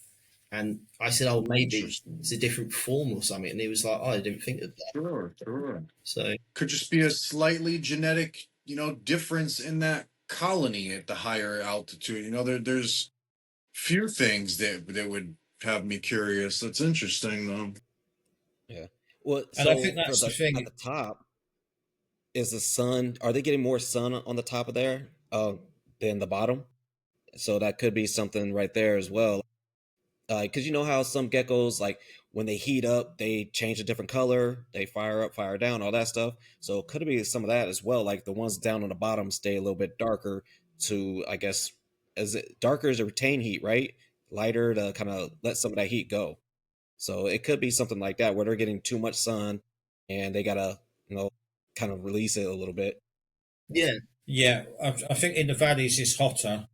and I said, "Oh, maybe Interesting. it's a different form or something," and he was like, "Oh, I didn't think of that." Sure, sure. So Could just be a slightly genetic, difference in that colony at the higher altitude. There's few things that would have me curious. That's interesting though. Yeah. Well, And I think so for that's the the at thing. the top is the sun. Are they getting more sun on the top of there than the bottom? So that could be something right there as well. Because you know how some geckos, like when they heat up, they change a different color, they fire up, fire down, all that stuff. So it could be some of that as well. Like the ones down on the bottom stay a little bit darker to, I guess, as it darker to retain heat, right? Lighter to kind of let some of that heat go. So it could be something like that where they're getting too much sun and they gotta, you know, kind of release it a little bit. yeah, Yeah, I think in the valleys it's hotter.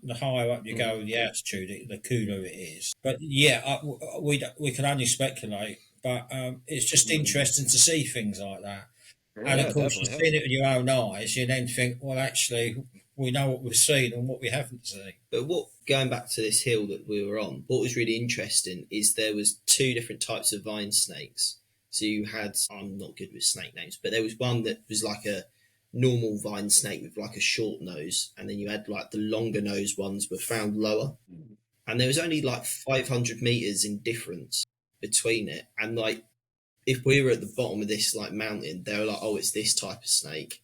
The higher up you Hmm. go, the altitude, the cooler it is. But yeah, we can only speculate. But it's just interesting to see things like that. And of Yeah, Sure. course, definitely. you've Yeah. seen it with your own eyes. You then think, well, actually, we know what we've seen and what we haven't seen. but what going back to this hill that we were on, what was really interesting is there was two different types of vine snakes. So you had I'm not good with snake names, but there was one that was like a normal vine snake with like a short nose, and then you had like the longer nose ones were found lower, and there was only like 500 meters in difference between it, and like if we were at the bottom of this like mountain, they were like, oh, it's this type of snake.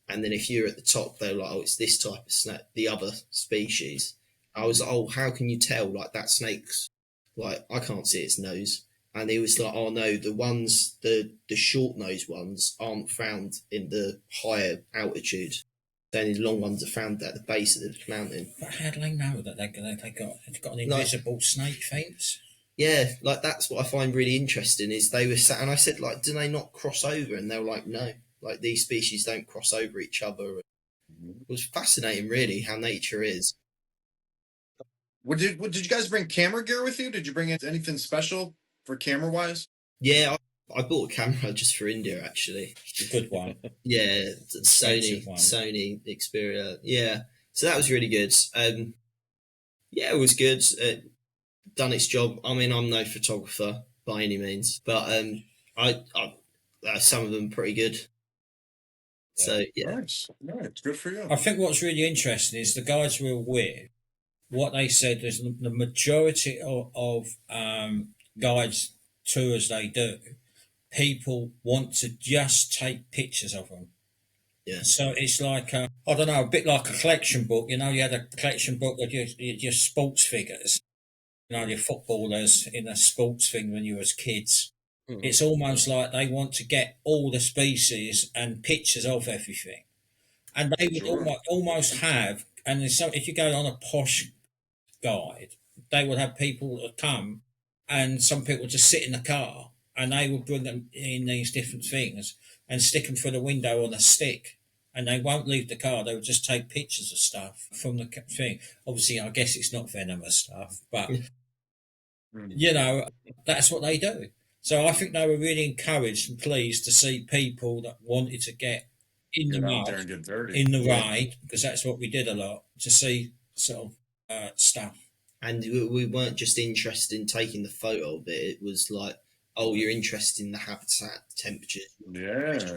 And then if you're at the top, they were like, oh, it's this type of snake, the other species. I was like, oh, how can you tell? Like, that snake's, like, I can't see its nose. And he was like, oh, no, the short-nosed ones aren't found in the higher altitude. The only long ones are found at the base of the mountain. But how do they know that they've got an invisible snake fence? Yeah, like, that's what I find really interesting is they were sat, and I said, like, do they not cross over? And they were like, no. Like, these species don't cross over each other. It was fascinating, really, how nature is. Did you guys bring camera gear with you? Did you bring anything special for camera wise? Yeah, I bought a camera just for India, actually. A good one. Yeah, Sony Xperia. Yeah, so that was really good. Yeah, it was good. Done its job. I mean, I'm no photographer by any means, but I some of them pretty good. So yeah, nice, good for you. I think what's really interesting is the guys we were with. What they said is the majority of guides tours they do, people want to just take pictures of them. Yeah. So it's like I don't know, a bit like a collection book. You know, you had a collection book of your sports figures. You know, your footballers in a sports thing when you was kids. Mm-hmm. It's almost like they want to get all the species and pictures of everything, and they would almost have. And if you go on a posh guide, they would have people that come, and some people just sit in the car, and they would bring them in these different things and stick them through the window on a stick, and they won't leave the car. They would just take pictures of stuff from the thing. Obviously, I guess it's not venomous stuff, but you know, that's what they do. So I think they were really encouraged and pleased to see people that wanted to get in the mud, in the rain, because that's what we did a lot, to see sort of stuff. And we weren't just interested in taking the photo of it. It was like, oh, you're interested in the habitat, the temperature. Yeah. So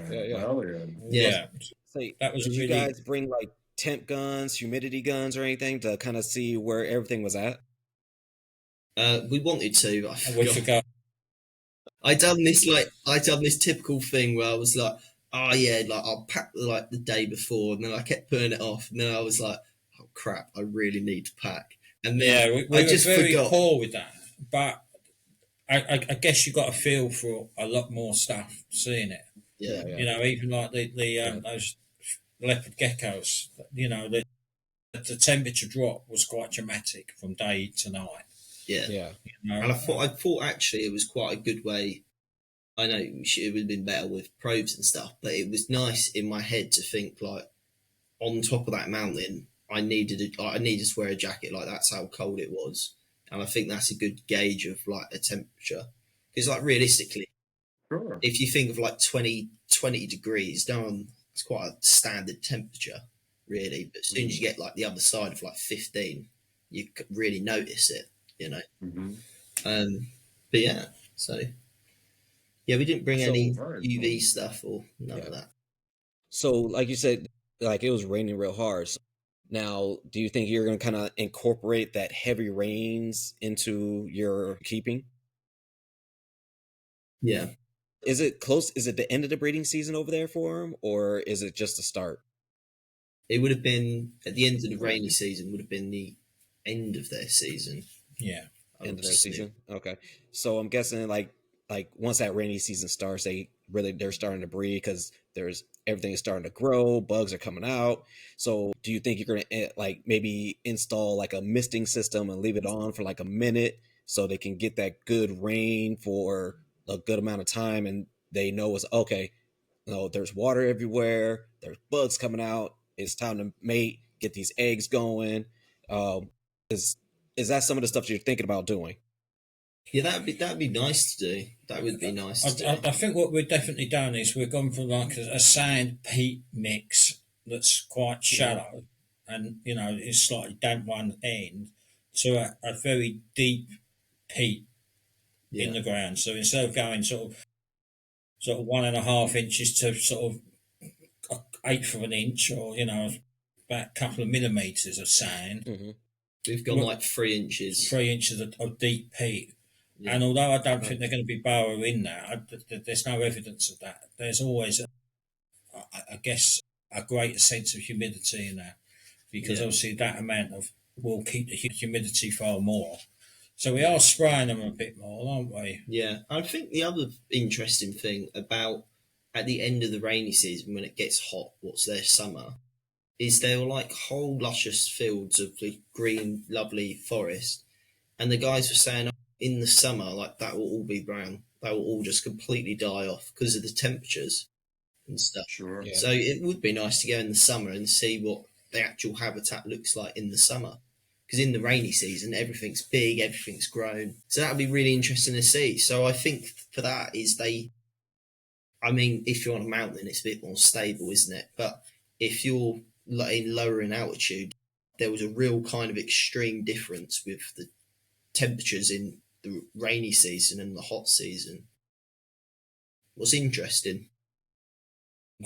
that was. Did you guys bring like temp guns, humidity guns, or anything to kind of see where everything was at? We wanted to. We forgot. I done this typical thing where I was like, oh yeah, like I'll pack like the day before, and then I kept putting it off, and then I was like, oh crap, I really need to pack. And then we were very poor with that, but I guess you got a feel for a lot more stuff seeing it. Yeah. You know, even like those leopard geckos. You know, the temperature drop was quite dramatic from day to night. Yeah. You know? And I thought actually it was quite a good way. I know it would have been better with probes and stuff, but it was nice in my head to think like, on top of that mountain, I needed to wear a jacket. Like, that's how cold it was, and I think that's a good gauge of like a temperature. Because like realistically, if you think of like 20 degrees down, it's quite a standard temperature, really. But as soon as you get like the other side of like 15, you really notice it. You know. But yeah, so yeah, we didn't bring any UV stuff or none of that. So, like you said, like it was raining real hard. So now, do you think you're going to kind of incorporate that heavy rains into your keeping? Yeah. Is it close? Is it the end of the breeding season over there for them, or is it just the start? It would have been at the end of the rainy season. Would have been the end of their season. Yeah, end of their season. Okay, so I'm guessing like once that rainy season starts, they're starting to breed because everything is starting to grow, bugs are coming out. So do you think you're gonna like maybe install like a misting system and leave it on for like a minute so they can get that good rain for a good amount of time, and they know it's okay, you know, there's water everywhere, there's bugs coming out, it's time to mate, get these eggs going. Is that some of the stuff you're thinking about doing? Yeah, that'd be nice to do. That would be nice to do. I think what we've definitely done is we've gone from like a sand peat mix that's quite shallow, and you know it's slightly damp one end, to a very deep peat in the ground. So instead of going sort of 1.5 inches to sort of 1/8 of an inch, or you know, about a couple of millimeters of sand. We've gone like 3 inches. 3 inches of deep peat. Yeah. And although I don't think they're going to be burrowing that, there's no evidence of that. There's always, I guess, a greater sense of humidity in that, because Yeah. obviously that amount of will keep the humidity far more. So we are spraying them a bit more, aren't we? Yeah, I think the other interesting thing about at the end of the rainy season when it gets hot, what's their summer, is they were like whole luscious fields of the green, lovely forest, and the guys were saying, "Oh, in the summer, like that will all be brown. That will all just completely die off because of the temperatures and stuff." Sure. Yeah. So it would be nice to go in the summer and see what the actual habitat looks like in the summer. Because in the rainy season, everything's big, everything's grown. So that would be really interesting to see. So I think for that is I mean, if you're on a mountain, it's a bit more stable, isn't it? But if you're in lower in altitude, there was a real kind of extreme difference with the temperatures in the rainy season and the hot season. What's interesting.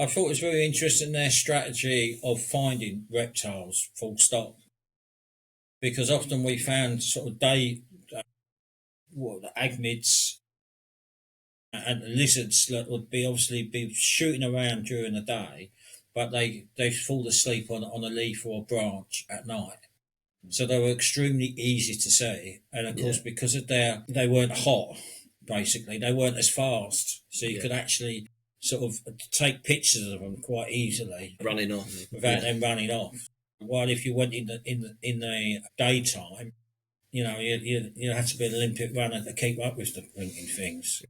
I thought it was very interesting their strategy of finding reptiles, full stop. Because often we found sort of the agmids and the lizards that would be obviously be shooting around during the day, but they fall asleep on a leaf or a branch at night. So they were extremely easy to see, and of course because of they weren't hot, basically they weren't as fast, so you could actually sort of take pictures of them quite easily, Running off. without them running off. While if you went in the daytime, you had to be an Olympic runner to keep up with the blinking things.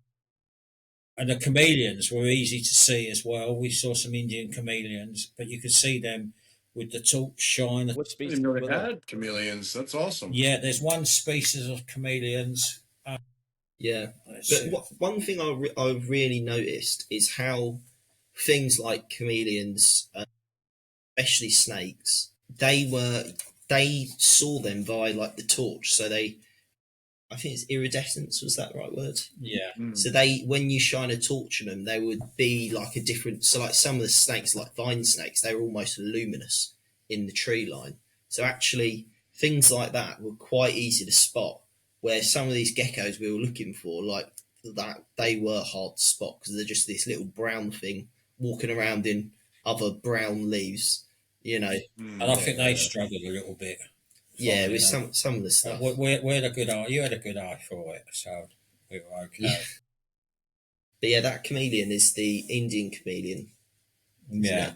And the chameleons were easy to see as well. We saw some Indian chameleons, but you could see them with the torch shine. Which I species didn't know were they they? had chameleons. That's awesome. Yeah, there's one species of chameleons. Yeah. Let's But see. one thing I've really noticed is how things like chameleons, especially snakes, they saw them by like the torch. So I think it's iridescence, was that the right word? Yeah. So when you shine a torch on them, they would be like a different. So like some of the snakes, like vine snakes, they were almost luminous in the tree line. So actually, things like that were quite easy to spot. Where some of these geckos we were looking for, like that, they were hard to spot because they're just this little brown thing walking around in other brown leaves. And I think they struggled a little bit. Yeah, with some of the stuff. We had a good eye. You had a good eye for it, so we were okay. Yeah. But yeah, that chameleon is the Indian chameleon. Yeah.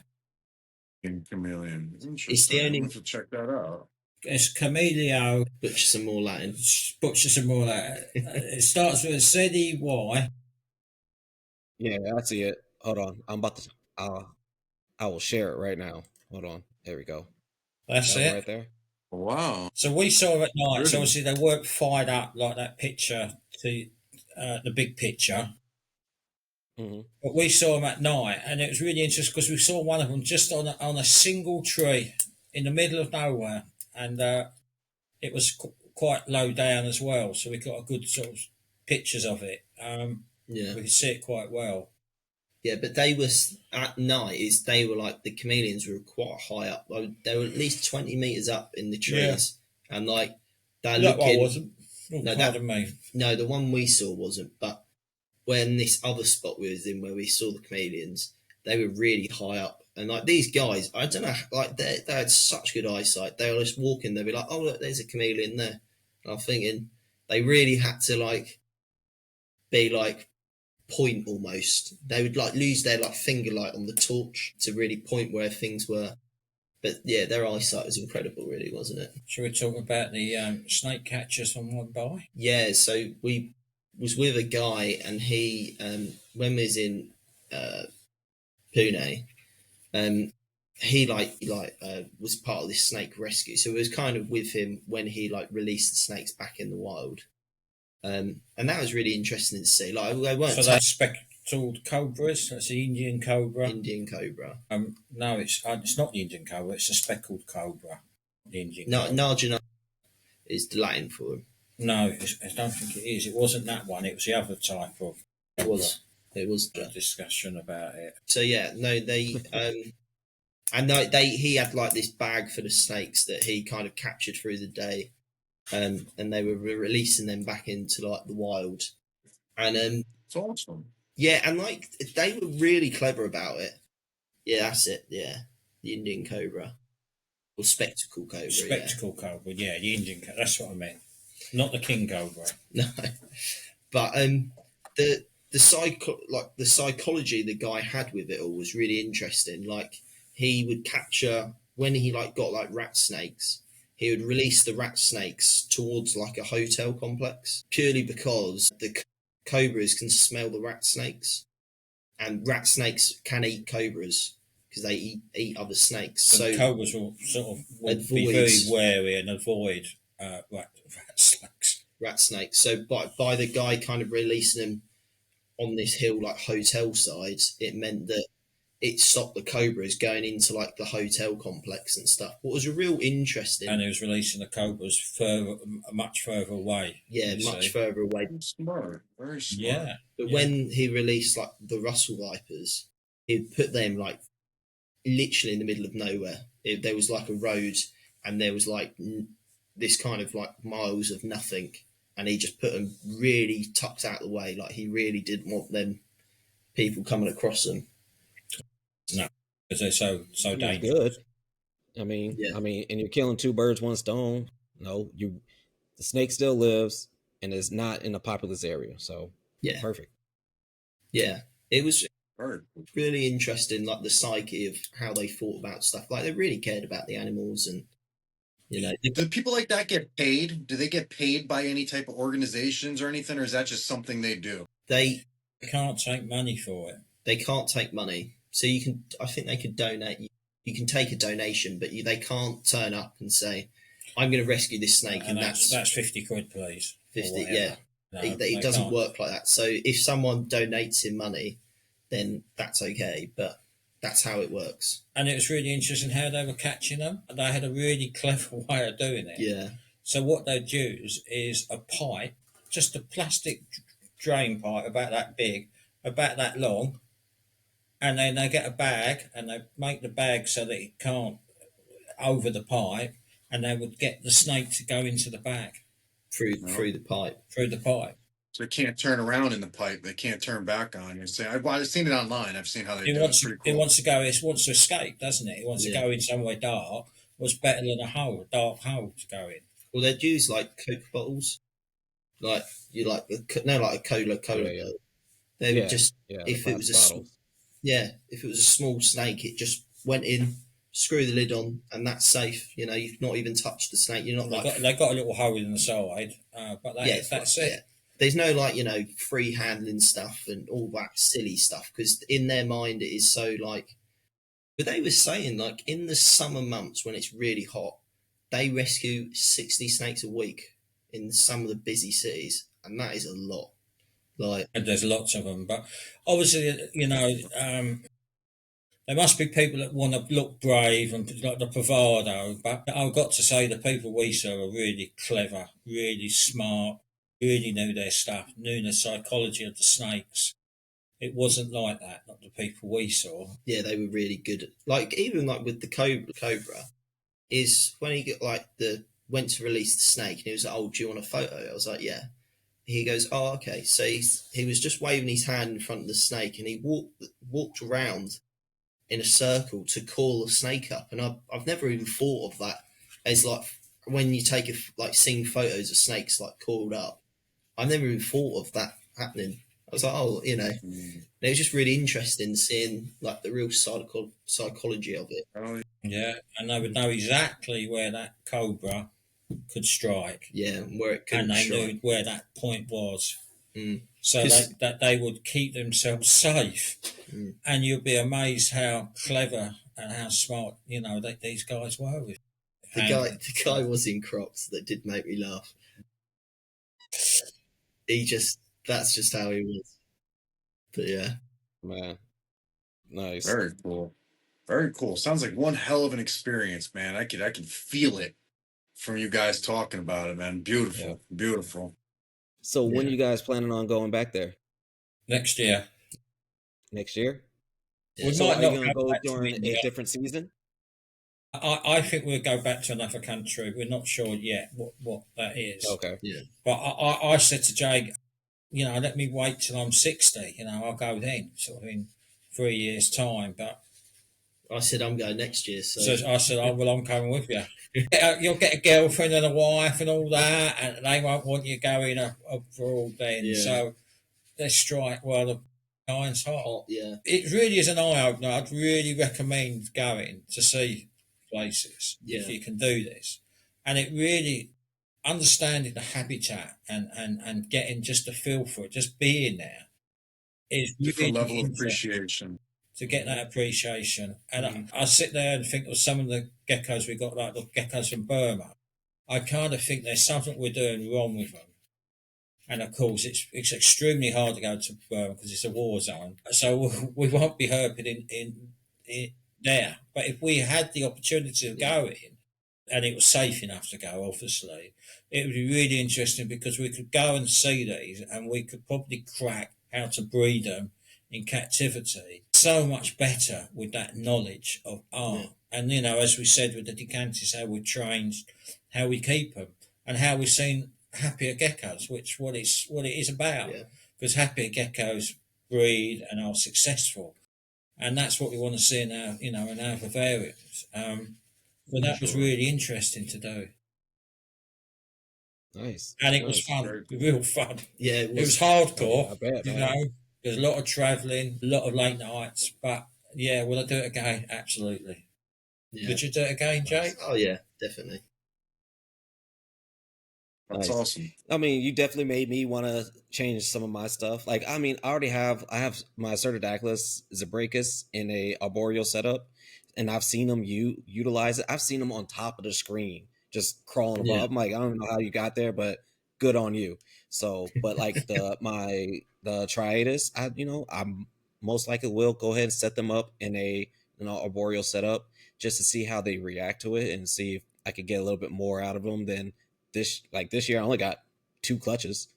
Chameleon. Interesting. It's the only. I'm going to check that out. It's Cameleo. Butcher some more Latin. Butcher some more Latin. It starts with a Z-E-Y. Yeah, I see it. Hold on. I'm about to. I will share it right now. Hold on. There we go. That's That it. one right there. Wow. So we saw them at night. Really? So obviously they weren't fired up like that picture to the big picture. Mm-hmm. But we saw them at night, and it was really interesting because we saw one of them just on a single tree in the middle of nowhere, and it was quite low down as well. So we got a good sort of pictures of it. Yeah. We could see it quite well. Yeah, but they were at night. They were like the chameleons were quite high up. They were at least 20 meters up in the trees, and like they're That looking. one wasn't. Oh, No, pardon me. No, the one we saw wasn't. But when this other spot we was in, where we saw the chameleons, they were really high up, and like these guys, I don't know, like they had such good eyesight. They were just walking. They'd be like, "Oh look, there's a chameleon there." And I'm thinking they really had to like be like point almost. They would like lose their like finger light on the torch to really point where things were. But yeah, their eyesight was incredible, really, wasn't it? Should we talk about the snake catchers on one by? Yeah, so we was with a guy, and he when we was in Pune, he was part of this snake rescue. So it was kind of with him when he like released the snakes back in the wild. And that was really interesting to see. Like they weren't So that's speckled cobras. That's the Indian cobra. Indian cobra. No, it's not the Indian cobra. It's a speckled cobra. The Indian cobra. Nargina is the Latin for him. No, I don't think it is. It wasn't that one. It was the other type of. It was discussion about it. So yeah, no, they and he had like this bag for the snakes that he kind of captured through the day. and they were releasing them back into like the wild. And It's awesome. yeah, and like they were really clever about it. Yeah, that's it. Yeah, the Indian cobra or spectacle cobra. Spectacle cobra, yeah, the Indian cobra. That's what I meant, not the king cobra. No, but the psychology the guy had with it all was really interesting. Like he would capture when he like got like rat snakes, he would release the rat snakes towards like a hotel complex purely because the cobras can smell the rat snakes, and rat snakes can eat cobras because they eat other snakes. So cobras will sort of be very wary and avoid rat snakes. Rat snakes. So by the guy kind of releasing them on this hill like hotel side, it meant that it stopped the cobras going into like the hotel complex and stuff. What was a real interesting, and he was releasing the cobras much further away. Yeah, much further away. Smart, very smart. Yeah, but when he released like the Russell vipers, he'd put them like literally in the middle of nowhere. There was like a road, and there was like this kind of like miles of nothing, and he just put them really tucked out of the way. Like he really didn't want them people coming across them. No, because they're so dangerous. Good. I mean, and you're killing two birds, one stone. No, the snake still lives and is not in a populous area. So yeah, perfect. Yeah, it was really interesting, like the psyche of how they thought about stuff. Like they really cared about the animals, and you know, do people like that get paid? Do they get paid by any type of organizations or anything, or is that just something they do? They can't take money for it. They can't take money. So you can, I think they could donate. You can take a donation, but they can't turn up and say, "I'm going to rescue this snake," and that's £50, please. 50, yeah. No, it doesn't work like that. So if someone donates in money, then that's okay. But that's how it works. And it was really interesting how they were catching them. They had a really clever way of doing it. Yeah. So what they'd use is a pipe, just a plastic drain pipe about that big, about that long, and then they get a bag and they make the bag so that it can't over the pipe, and they would get the snake to go into the bag through the pipe. So they can't turn around in the pipe. They can't turn back on you. I've seen it online. I've seen how they do it. It's pretty cool. It wants to escape, doesn't it? It wants to go in somewhere dark. What's better than a dark hole to go in? Well, they'd use like Coke bottles, like like a cola. Yeah. They would just if it was if it was a small snake, it just went in, screw the lid on, and that's safe. You know, you've not even touched the snake. You're not they got a little hole in the side, but that's it. Yeah. There's no free handling stuff and all that silly stuff, because in their mind it is so like. But they were saying like in the summer months when it's really hot, they rescue 60 snakes a week in some of the busy cities, and that is a lot. And there's lots of them, but obviously, there must be people that want to look brave and like the bravado. But I've got to say, the people we saw are really clever, really smart, really knew their stuff, knew the psychology of the snakes. It wasn't like that, not the people we saw. Yeah, they were really good. Even with the cobra, is when he went to release the snake, and he was like, "Oh, do you want a photo?" I was like, "Yeah." He goes, "Oh, okay." So he was just waving his hand in front of the snake, and he walked around in a circle to call the snake up. And I've never even thought of that as like when you take seeing photos of snakes like called up. I've never even thought of that happening. I was like, oh, And it was just really interesting seeing like the real psychology of it. Yeah, and they would know exactly where that cobra could strike. Yeah, where it could, and they knew where that point was. So that they would keep themselves safe. And you'd be amazed how clever and how smart these guys were. With the guy was in Crocs. That did make me laugh. That's just how he was. But yeah, man, nice, very cool, very cool. Sounds like one hell of an experience, man. I can feel it from you guys talking about it, man. Beautiful, beautiful. So when are you guys planning on going back there? Next year. Next year? We So might are not you going to go during a different season? I think we'll go back to another country. We're not sure yet what that is. Okay. Yeah. But I said to Jake, let me wait till I'm 60. I'll go then, sort of in 3 years' time. But I said I'm going next year, so I said, oh, well, I'm coming with you. You'll get a girlfriend and a wife and all that, and they won't want you going abroad then. Yeah. So let's strike while the iron's hot. hot, yeah. It really is an eye opener. I'd really recommend going to see places if you can do this. And it really understanding the habitat and getting just a feel for it, just being there is Different really level of interesting appreciation. to get that appreciation. And I sit there and think of some of the geckos we got, like the geckos from Burma. I kind of think there's something we're doing wrong with them. And of course, it's extremely hard to go to Burma because it's a war zone. So we won't be herping in there. But if we had the opportunity of going, and it was safe enough to go, obviously, it would be really interesting because we could go and see these and we could probably crack how to breed them in captivity so much better with that knowledge of art. Yeah. And, as we said with the decanters, how we trained, how we keep them, and how we've seen happier geckos, which what it is about. Yeah. Because happier geckos breed and are successful. And that's what we want to see in our, in our vivariums. But that was really interesting to do. Nice. And it was fun, real fun. Yeah, it was hardcore. I bet, there's a lot of travelling, a lot of late nights. But yeah, will I do it again? Absolutely. Yeah. Would you do it again, Jake? Oh yeah, definitely. That's awesome. I mean, you definitely made me want to change some of my stuff. Like, I mean, I have my Cerdodactylus zebracus in a arboreal setup, and I've seen them utilize it. I've seen them on top of the screen, just crawling above. I'm like, I don't know how you got there, but good on you. So, but like the triatus, I'm most likely will go ahead and set them up in a arboreal setup just to see how they react to it and see if I could get a little bit more out of them than this year. I only got 2 clutches,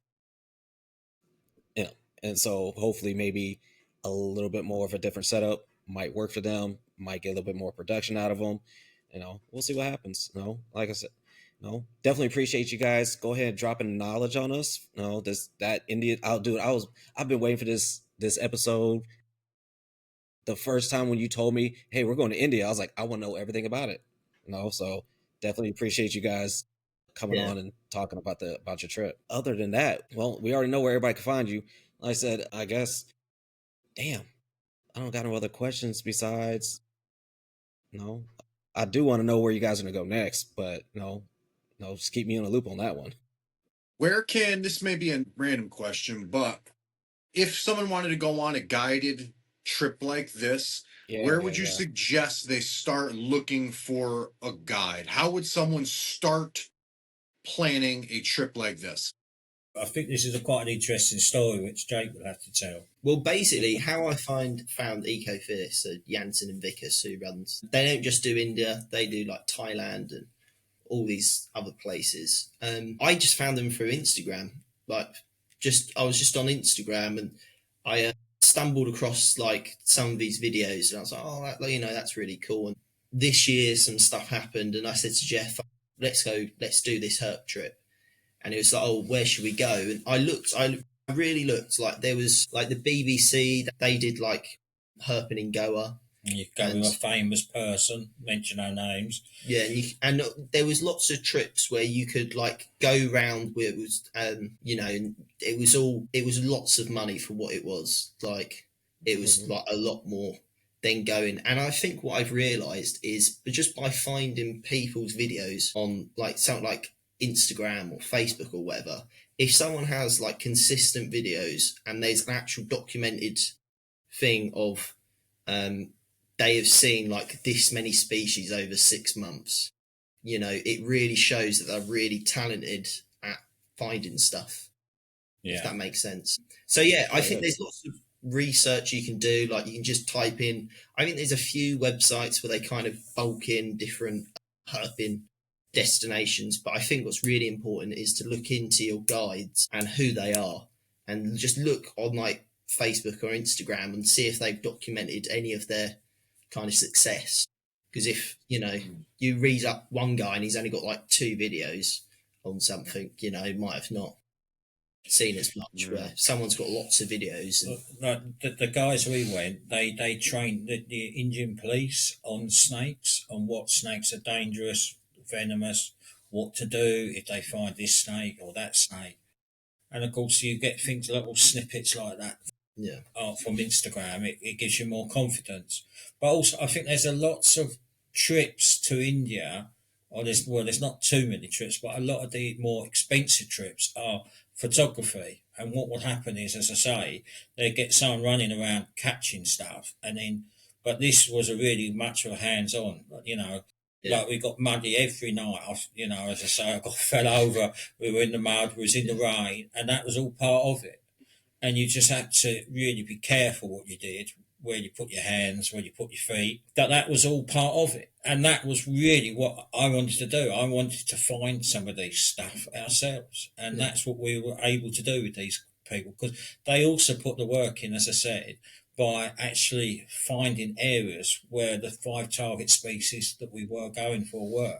and so hopefully maybe a little bit more of a different setup might work for them, might get a little bit more production out of them. We'll see what happens. Like I said, definitely appreciate you guys. Go ahead and dropping knowledge on us. That India, I've been waiting for this episode. The first time when you told me, hey, we're going to India, I was like, I want to know everything about it. So definitely appreciate you guys coming on and talking about your trip. Other than that, well, we already know where everybody can find you. Like I said, I guess, damn, I don't got no other questions besides, I do want to know where you guys are going to go next, but just keep me in a loop on that one. This may be a random question, but if someone wanted to go on a guided trip like this, where would you suggest they start looking for a guide? How would someone start planning a trip like this? I think this is quite an interesting story, which Jake will have to tell. Well, basically, how I found Ecofierce, so Jansen and Vickers, who runs, they don't just do India, they do like Thailand and all these other places. I just found them through Instagram. I was just on Instagram and I stumbled across like some of these videos and I was like, oh, that's really cool. And this year some stuff happened and I said to Jeff, let's do this herp trip. And it was like, oh, where should we go? And I really looked. Like there was like the BBC, they did like herping in Goa. And you go with a famous person, mention our names. Yeah, and there was lots of trips where you could like go round where it was, it was lots of money for what it was. Like it was like a lot more than going. And I think what I've realised is just by finding people's videos on like something like Instagram or Facebook or whatever, if someone has like consistent videos and there's an actual documented thing of they have seen like this many species over 6 months, it really shows that they're really talented at finding stuff. Yeah, if that makes sense. So yeah, I think there's lots of research you can do. Like you can just type in, I think there's a few websites where they kind of bulk in different herping destinations, but I think what's really important is to look into your guides and who they are and just look on like Facebook or Instagram and see if they've documented any of their kind of success. Because if, you know, you read up one guy and he's only got like 2 videos on something, you know, he might have not seen as much, where someone's got lots of videos. And... Like the guys we went, they trained the Indian police on snakes, on what snakes are dangerous, venomous, what to do if they find this snake or that snake. And of course, you get things, little snippets like that. Yeah. From Instagram, it gives you more confidence. But also, I think there's lots of trips to India. There's not too many trips, but a lot of the more expensive trips are photography. And what would happen is, as I say, they get someone running around catching stuff, but this was a really much of a hands-on. You know, like we got muddy every night. You know, as I say, I fell over. We were in the mud. We was in the rain, and that was all part of it. And you just had to really be careful what you did, where you put your hands, where you put your feet. That was all part of it. And that was really what I wanted to do. I wanted to find some of these stuff ourselves. And that's what we were able to do with these people, because they also put the work in, as I said, by actually finding areas where the 5 target species that we were going for were,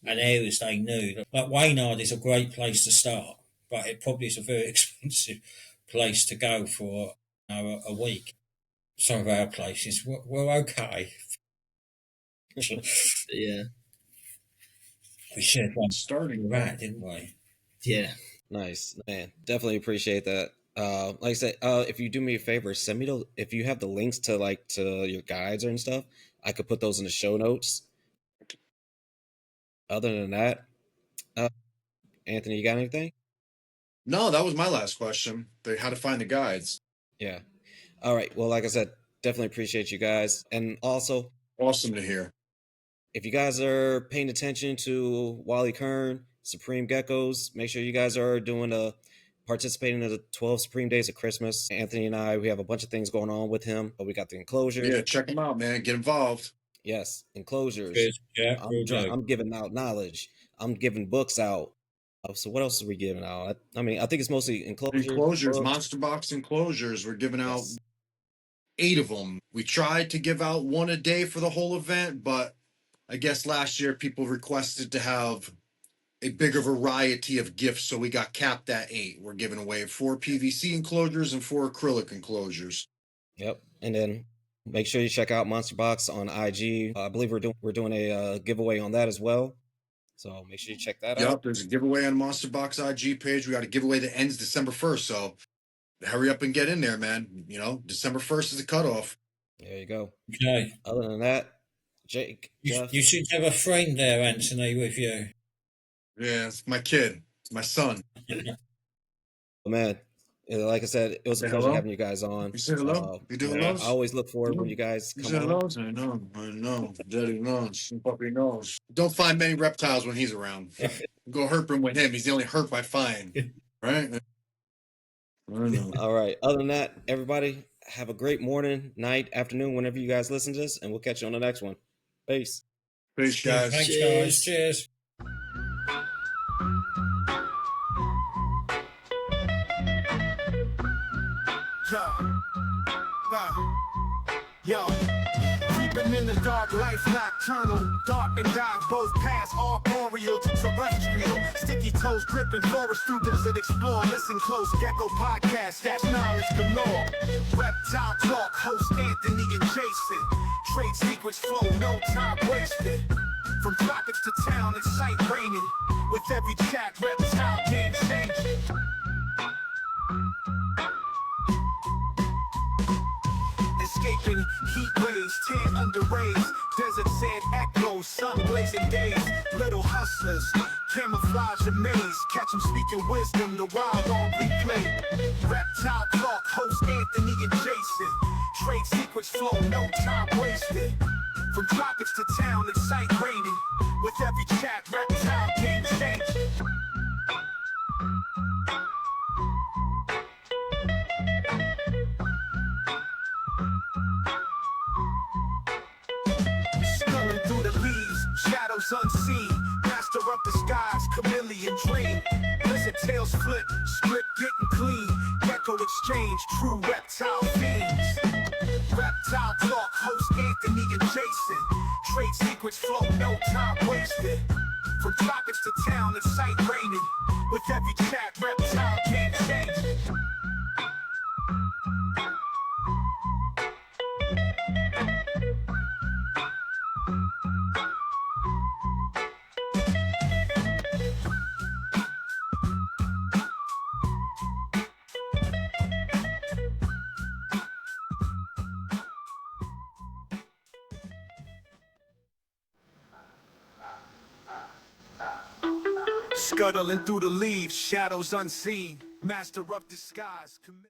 and areas they knew. Like Waynard is a great place to start, but it probably is a very expensive place to go for a week. Some of our places were okay. Yeah. We shared one Starting with that, didn't we? Yeah. Nice, man. Definitely appreciate that. Like I said, if you do me a favor, send me if you have the links to your guides and stuff, I could put those in the show notes. Other than that, Anthony, you got anything? No, that was my last question. How to find the guides. Yeah. All right. Well, like I said, definitely appreciate you guys. And also, awesome to hear. If you guys are paying attention to Wally Kern, Supreme Geckos, make sure you guys are participating in the 12 Supreme Days of Christmas. Anthony and I, we have a bunch of things going on with him, but we got the enclosures. Yeah, check him out, man. Get involved. Yes, enclosures. Good. Yeah, I'm giving out knowledge. I'm giving books out. So what else are we giving out? I mean, I think it's mostly enclosures. Monster box enclosures. We're giving out 8 of them. We tried to give out 1 a day for the whole event, but I guess last year people requested to have a bigger variety of gifts, so we got capped at 8. We're giving away 4 PVC enclosures and 4 acrylic enclosures. Yep, and then make sure you check out Monster Box on IG. I believe we're doing a giveaway on that as well. So make sure you check that out. Yep, there's a giveaway on Monster Box IG page. We got a giveaway that ends December 1st, so hurry up and get in there, man. You know, December 1st is the cutoff. There you go. Okay. Other than that, Jake, you should have a friend there, Anthony, with you. Yeah, it's my kid. It's my son. Man, like I said, it was a pleasure having you guys on. You say hello? You do hello? I always look forward when you guys come on. Hello? I know. Daddy knows. Puppy knows. Don't find many reptiles when he's around. Go herping with him. He's the only herp I find. Right? I know. All right. Other than that, everybody, have a great morning, night, afternoon, whenever you guys listen to this, and we'll catch you on the next one. Peace. Peace, guys. Thanks, guys. Cheers. Yo, creeping in the dark, life nocturnal, dark and dark, both paths arboreal to terrestrial. Sticky toes gripping forest students that explore. Listen close, Gecko podcast, that's knowledge galore. Reptile talk, host Anthony and Jason. Trade secrets flow, no time wasted. From tropics to town, it's sight raining. With every chat, reptile game changing. Escaping heat waves, tan under rays, desert sand echoes, sun blazing days. Little hustlers, camouflage a maze, catch them speaking wisdom, the wild on replay. Reptile talk, host Anthony and Jason. Trade secrets flow, no time wasted. From tropics to town, it's sight raining. With every chat, reptile game changing. Sculling through the leaves, shadows unseen. Master of the skies, chameleon dream. Listen, tails flip, script getting clean. Gecko exchange, true reptile fiends. Reptile talk, host Anthony and Jason. Trade secrets. liquids flow, no time wasted. From tropics to town, the sight raining. With every track, reptile game changing. Scuttling through the leaves, shadows unseen. Master of disguise.